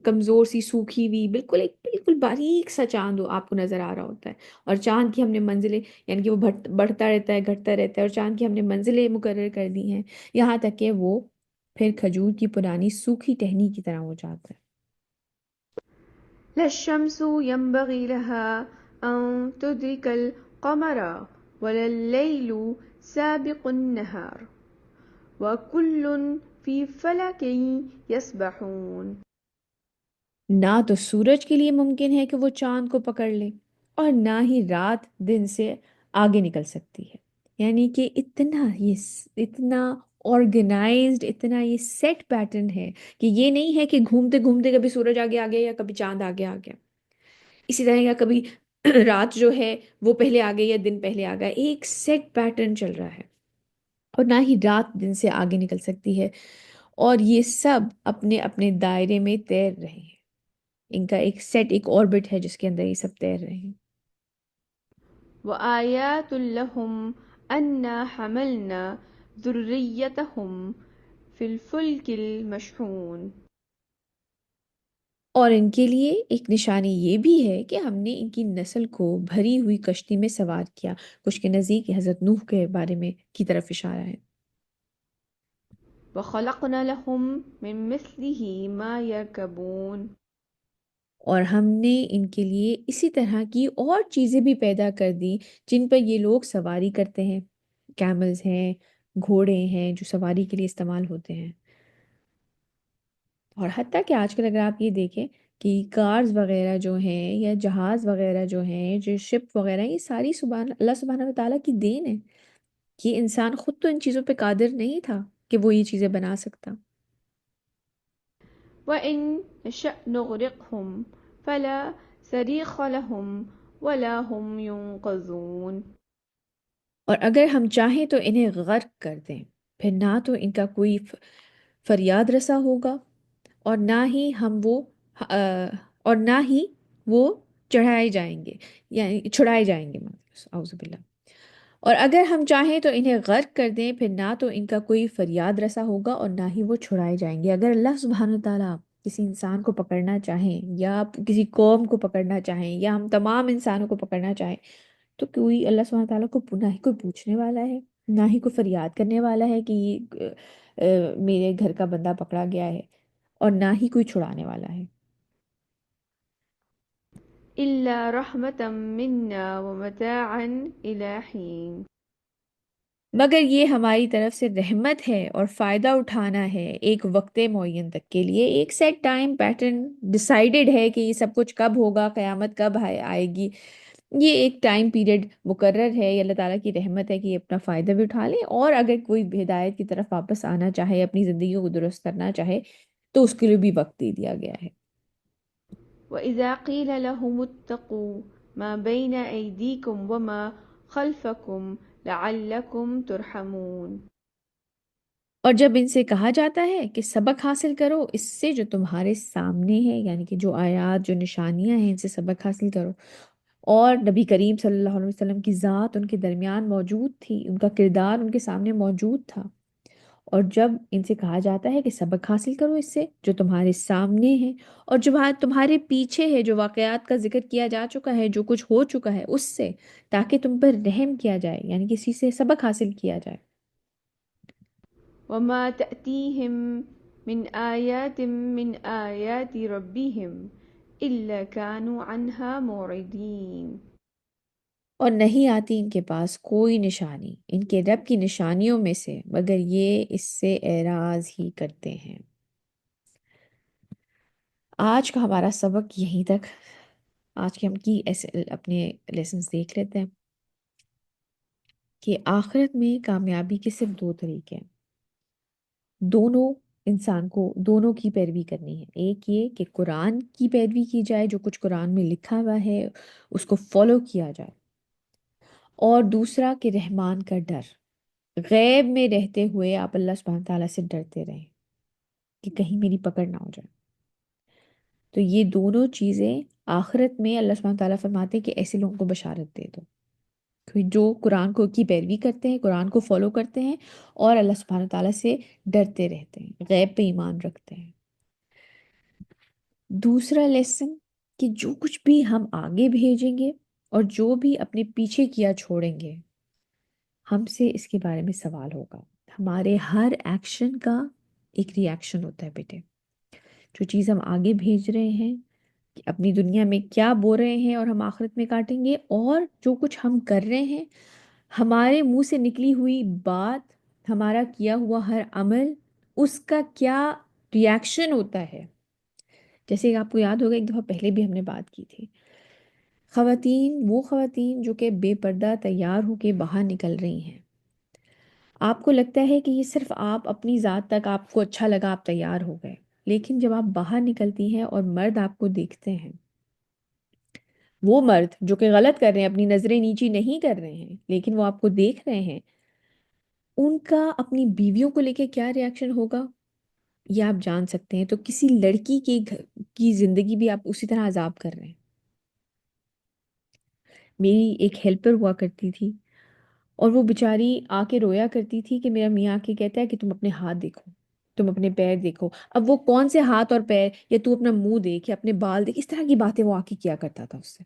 کمزور سی سوکھی ہوئی، بالکل ایک بالکل باریک سا چاند آپ کو نظر آ رہا ہوتا ہے. اور چاند کی ہم نے منزلیں، یعنی کہ وہ بڑھتا رہتا ہے، گھٹتا رہتا ہے، اور چاند کی ہم نے منزلیں مقرر کر دی ہیں یہاں تک کہ وہ پھر کھجور کی پرانی سوکھی ٹہنی کی طرح ہو جاتا ہے. لا الشمس ينبغي لها أن تدرك القمر ولا الليل سابق النهار وكل في فلك يسبحون. نہ تو سورج کے لیے ممکن ہے کہ وہ چاند کو پکڑ لے، اور نہ ہی رات دن سے آگے نکل سکتی ہے. یعنی کہ اتنا آرگنائزڈ، اتنا یہ سیٹ پیٹرن ہے کہ یہ نہیں ہے کہ گھومتے گھومتے کبھی سورج آگے آ گیا یا کبھی چاند آگے آ گیا. اسی طرح کا کبھی رات جو ہے وہ پہلے آ گئی یا دن پہلے آ گیا. ایک سیٹ پیٹرن چل رہا ہے، اور نہ ہی رات دن سے آگے نکل سکتی ہے. اور یہ سب اپنے اپنے دائرے میں تیر رہے ہیں، ان کا ایک سیٹ، ایک آربٹ ہے جس کے اندر یہ سب تیر رہے ہیں. وآيات لهم أنا حملنا ذريتهم في الفلك المشحون. اور ان کے لیے ایک نشانی یہ بھی ہے کہ ہم نے ان کی نسل کو بھری ہوئی کشتی میں سوار کیا. کچھ کے نزدیک حضرت نوح کے بارے میں کی طرف اشارہ ہے. وخلقنا لهم من مثله ما يركبون. اور ہم نے ان کے لیے اسی طرح کی اور چیزیں بھی پیدا کر دی جن پر یہ لوگ سواری کرتے ہیں. کیملز ہیں، گھوڑے ہیں جو سواری کے لیے استعمال ہوتے ہیں. اور حتیٰ کہ آج کل اگر آپ یہ دیکھیں کہ کارز وغیرہ جو ہیں یا جہاز وغیرہ جو ہیں، جو شپ وغیرہ ہیں، یہ ساری اللہ سبحانہ و تعالیٰ کی دین ہے. یہ انسان خود تو ان چیزوں پہ قادر نہیں تھا کہ وہ یہ چیزیں بنا سکتا. وإن نشأ نغرقهم فلا صريخ لهم ولا هم ينقذون. اور اگر ہم چاہیں تو انہیں غرق کر دیں، پھر نہ تو ان کا کوئی فریاد رسا ہوگا اور نہ ہی ہم وہ اور نہ ہی وہ چڑھائے جائیں گے، یعنی چھڑائے جائیں گے. اعوذ باللہ. اور اگر ہم چاہیں تو انہیں غرق کر دیں، پھر نہ تو ان کا کوئی فریاد رسا ہوگا اور نہ ہی وہ چھڑائے جائیں گے. اگر اللہ سبحانہ تعالیٰ کسی انسان کو پکڑنا چاہیں یا کسی قوم کو پکڑنا چاہیں یا ہم تمام انسانوں کو پکڑنا چاہیں تو کوئی اللہ سبحانہ تعالیٰ کو نہ ہی کوئی پوچھنے والا ہے، نہ ہی کوئی فریاد کرنے والا ہے کہ میرے گھر کا بندہ پکڑا گیا ہے، اور نہ ہی کوئی چھڑانے والا ہے. إلا رحمة منا ومتاعا إلى حين. مگر یہ ہماری طرف سے رحمت ہے اور فائدہ اٹھانا ہے ایک وقت معین تک کے لیے. ایک سیٹ ٹائم پیٹرن ڈیسائیڈڈ ہے کہ یہ سب کچھ کب ہوگا، قیامت کب آئے گی. یہ ایک ٹائم پیریڈ مقرر ہے. یہ اللہ تعالیٰ کی رحمت ہے کہ یہ اپنا فائدہ بھی اٹھا لیں، اور اگر کوئی ہدایت کی طرف واپس آنا چاہے، اپنی زندگیوں کو درست کرنا چاہے تو اس کے لیے بھی وقت دے دیا گیا ہے. وإذا قيل لهم اتقوا ما بين أيديكم وما خلفكم لعلكم ترحمون. اور جب ان سے کہا جاتا ہے کہ سبق حاصل کرو اس سے جو تمہارے سامنے ہے، یعنی کہ جو آیات، جو نشانیاں ہیں، ان سے سبق حاصل کرو. اور نبی کریم صلی اللہ علیہ وسلم کی ذات ان کے درمیان موجود تھی، ان کا کردار ان کے سامنے موجود تھا. اور جب ان سے کہا جاتا ہے کہ سبق حاصل کرو اس سے جو تمہارے سامنے ہے اور جو تمہارے پیچھے ہے، جو واقعات کا ذکر کیا جا چکا ہے، جو کچھ ہو چکا ہے، اس سے تاکہ تم پر رحم کیا جائے، یعنی کسی سے سبق حاصل کیا جائے. وما تأتيهم من آيات من آيات ربهم إلا كانوا عنها معرضين. اور نہیں آتی ان کے پاس کوئی نشانی ان کے رب کی نشانیوں میں سے مگر یہ اس سے اعراض ہی کرتے ہیں. آج کا ہمارا سبق یہیں تک. آج کے ہم کی ایسے اپنے لیسنز دیکھ لیتے ہیں کہ آخرت میں کامیابی کے صرف دو طریقے ہیں. دونوں انسان کو دونوں کی پیروی کرنی ہے. ایک یہ کہ قرآن کی پیروی کی جائے، جو کچھ قرآن میں لکھا ہوا ہے اس کو فالو کیا جائے. اور دوسرا کہ رحمان کا ڈر، غیب میں رہتے ہوئے آپ اللہ سبحانہ تعالیٰ سے ڈرتے رہیں کہ کہیں میری پکڑ نہ ہو جائے. تو یہ دونوں چیزیں آخرت میں اللہ سبحانہ تعالیٰ فرماتے ہیں کہ ایسے لوگوں کو بشارت دے دو کہ جو قرآن کو کی پیروی کرتے ہیں، قرآن کو فالو کرتے ہیں اور اللہ سبحانہ تعالیٰ سے ڈرتے رہتے ہیں، غیب پہ ایمان رکھتے ہیں. دوسرا لیسن کہ جو کچھ بھی ہم آگے بھیجیں گے اور جو بھی اپنے پیچھے کیا چھوڑیں گے، ہم سے اس کے بارے میں سوال ہوگا. ہمارے ہر ایکشن کا ایک ری ایکشن ہوتا ہے بیٹے. جو چیز ہم آگے بھیج رہے ہیں کہ اپنی دنیا میں کیا بول رہے ہیں اور ہم آخرت میں کاٹیں گے، اور جو کچھ ہم کر رہے ہیں، ہمارے منہ سے نکلی ہوئی بات، ہمارا کیا ہوا ہر عمل، اس کا کیا ری ایکشن ہوتا ہے. جیسے کہ آپ کو یاد ہوگا ایک دفعہ پہلے بھی ہم نے بات کی تھی، وہ خواتین جو کہ بے پردہ تیار ہو کے باہر نکل رہی ہیں. آپ کو لگتا ہے کہ یہ صرف آپ اپنی ذات تک آپ کو اچھا لگا، آپ تیار ہو گئے، لیکن جب آپ باہر نکلتی ہیں اور مرد آپ کو دیکھتے ہیں، وہ مرد جو کہ غلط کر رہے ہیں، اپنی نظریں نیچی نہیں کر رہے ہیں، لیکن وہ آپ کو دیکھ رہے ہیں، ان کا اپنی بیویوں کو لے کے کیا ری ایکشن ہوگا یہ آپ جان سکتے ہیں. تو کسی لڑکی کے گھر کی زندگی بھی آپ اسی طرح عذاب کر رہے ہیں. میری ایک ہیلپر ہوا کرتی تھی اور وہ بیچاری آ کے رویا کرتی تھی کہ میرا میاں آ کے کہتا ہے کہ تم اپنے ہاتھ دیکھو، تم اپنے پیر دیکھو. اب وہ کون سے ہاتھ اور پیر، یا تو اپنا منہ دیکھ یا اپنے بال دیکھ، اس طرح کی باتیں وہ آ کے کیا کرتا تھا اس سے.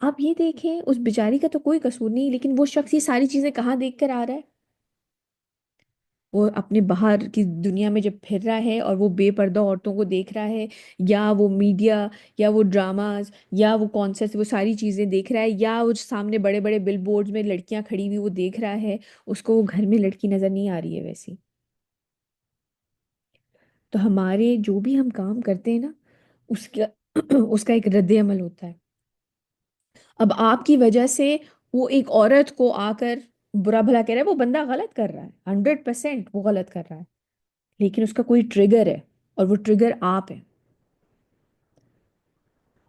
آپ یہ دیکھیں اس بیچاری کا تو کوئی قصور نہیں، لیکن وہ شخص یہ ساری چیزیں کہاں دیکھ کر آ رہا ہے؟ وہ اپنے باہر کی دنیا میں جب پھر رہا ہے اور وہ بے پردہ عورتوں کو دیکھ رہا ہے، یا وہ میڈیا، یا وہ ڈراماز، یا وہ کانسرٹس، وہ ساری چیزیں دیکھ رہا ہے، یا وہ سامنے بڑے بڑے بل بورڈز میں لڑکیاں کھڑی ہوئی وہ دیکھ رہا ہے، اس کو وہ گھر میں لڑکی نظر نہیں آ رہی ہے ویسی. تو ہمارے جو بھی ہم کام کرتے ہیں نا، اس کا اس کا ایک رد عمل ہوتا ہے. اب آپ کی وجہ سے وہ ایک عورت کو آ کر برا بھلا کہہ رہا ہے، وہ بندہ غلط کر رہا ہے، 100% وہ غلط کر رہا ہے، لیکن اس کا کوئی ٹریگر ہے، اور وہ ٹریگر آپ ہیں.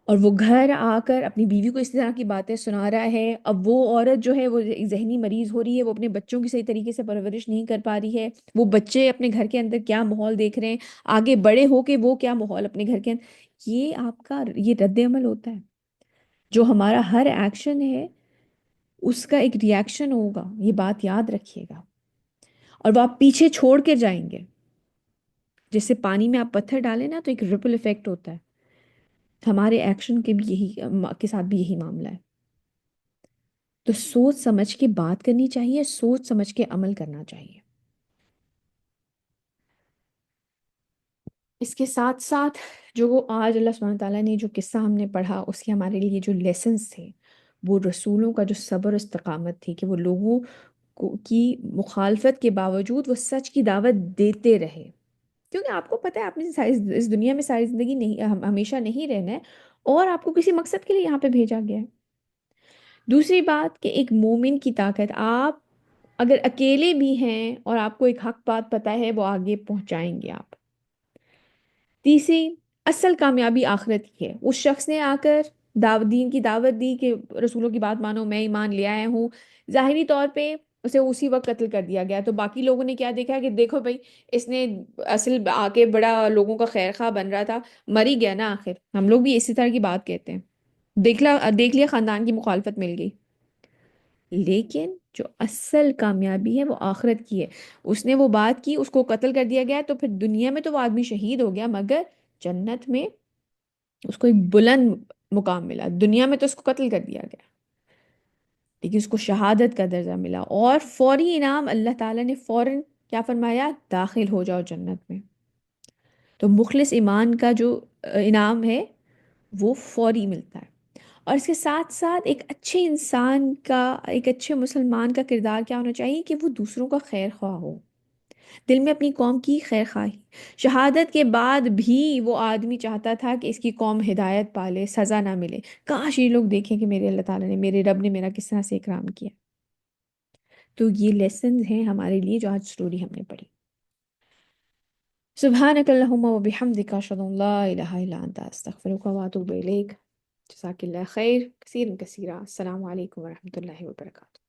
اور وہ گھر آ کر اپنی بیوی کو اس طرح کی باتیں سنا رہا ہے. اب وہ عورت جو ہے وہ ذہنی مریض ہو رہی ہے، وہ اپنے بچوں کی صحیح طریقے سے پرورش نہیں کر پا رہی ہے. وہ بچے اپنے گھر کے اندر کیا ماحول دیکھ رہے ہیں، آگے بڑے ہو کے وہ کیا ماحول اپنے گھر کے اندر. یہ آپ کا یہ رد عمل ہوتا ہے. جو ہمارا ہر ایکشن ہے اس کا ایک ری ایکشن ہوگا، یہ بات یاد رکھیے گا. اور وہ آپ پیچھے چھوڑ کے جائیں گے. جیسے پانی میں آپ پتھر ڈالیں نا تو ایک ریپل ایفیکٹ ہوتا ہے، ہمارے ایکشن کے بھی یہی کے ساتھ بھی یہی معاملہ ہے. تو سوچ سمجھ کے بات کرنی چاہیے، سوچ سمجھ کے عمل کرنا چاہیے. اس کے ساتھ ساتھ جو وہ آج اللہ سبحانہ تعالیٰ نے جو قصہ ہم نے پڑھا، اس کے ہمارے لیے جو لیسنز تھے، وہ رسولوں کا جو صبر و استقامت تھی کہ وہ لوگوں کی مخالفت کے باوجود وہ سچ کی دعوت دیتے رہے. کیونکہ آپ کو پتہ ہے آپ نے اس دنیا میں ساری زندگی نہیں ہمیشہ نہیں رہنا ہے، اور آپ کو کسی مقصد کے لیے یہاں پہ بھیجا گیا ہے. دوسری بات کہ ایک مومن کی طاقت، آپ اگر اکیلے بھی ہیں اور آپ کو ایک حق بات پتہ ہے، وہ آگے پہنچائیں گے آپ. تیسری، اصل کامیابی آخرت کی ہے. اس شخص نے آ کر دین کی دعوت دی کہ رسولوں کی بات مانو، میں ایمان لے آیا ہوں. ظاہری طور پہ اسے اسی وقت قتل کر دیا گیا. تو باقی لوگوں نے کیا دیکھا کہ دیکھو بھائی، اس نے اصل آ کے بڑا لوگوں کا خیر خواہ بن رہا تھا، مر ہی گیا نا آخر. ہم لوگ بھی اسی طرح کی بات کہتے ہیں، دیکھ لیا خاندان کی مخالفت مل گئی. لیکن جو اصل کامیابی ہے وہ آخرت کی ہے. اس نے وہ بات کی، اس کو قتل کر دیا گیا، تو پھر دنیا میں تو وہ آدمی شہید ہو گیا، مگر جنت میں اس کو ایک بلند مقام ملا. دنیا میں تو اس کو قتل کر دیا گیا، لیکن اس کو شہادت کا درجہ ملا، اور فوری انعام اللہ تعالیٰ نے فوراً کیا فرمایا، داخل ہو جاؤ جنت میں. تو مخلص ایمان کا جو انعام ہے وہ فوری ملتا ہے. اور اس کے ساتھ ساتھ ایک اچھے انسان کا، ایک اچھے مسلمان کا کردار کیا ہونا چاہیے کہ وہ دوسروں کا خیر خواہ ہو، دل میں اپنی قوم کی خیر خواہی. شہادت کے بعد بھی وہ آدمی چاہتا تھا کہ اس کی قوم ہدایت پالے، سزا نہ ملے. کاش یہ لوگ دیکھیں کہ میرے اللہ تعالیٰ نے، میرے رب نے میرا کس طرح سے اکرام کیا. تو یہ لیسنز ہیں ہمارے لیے جو آج سٹوری ہم نے پڑھی. سبحانک اللہم و بحمدک، اشہد ان لا الہ الا انت، استغفرک و اتوب الیک. جزاک اللہ خیر کثیر کثیرہ. السلام علیکم ورحمۃ اللہ وبرکاتہ.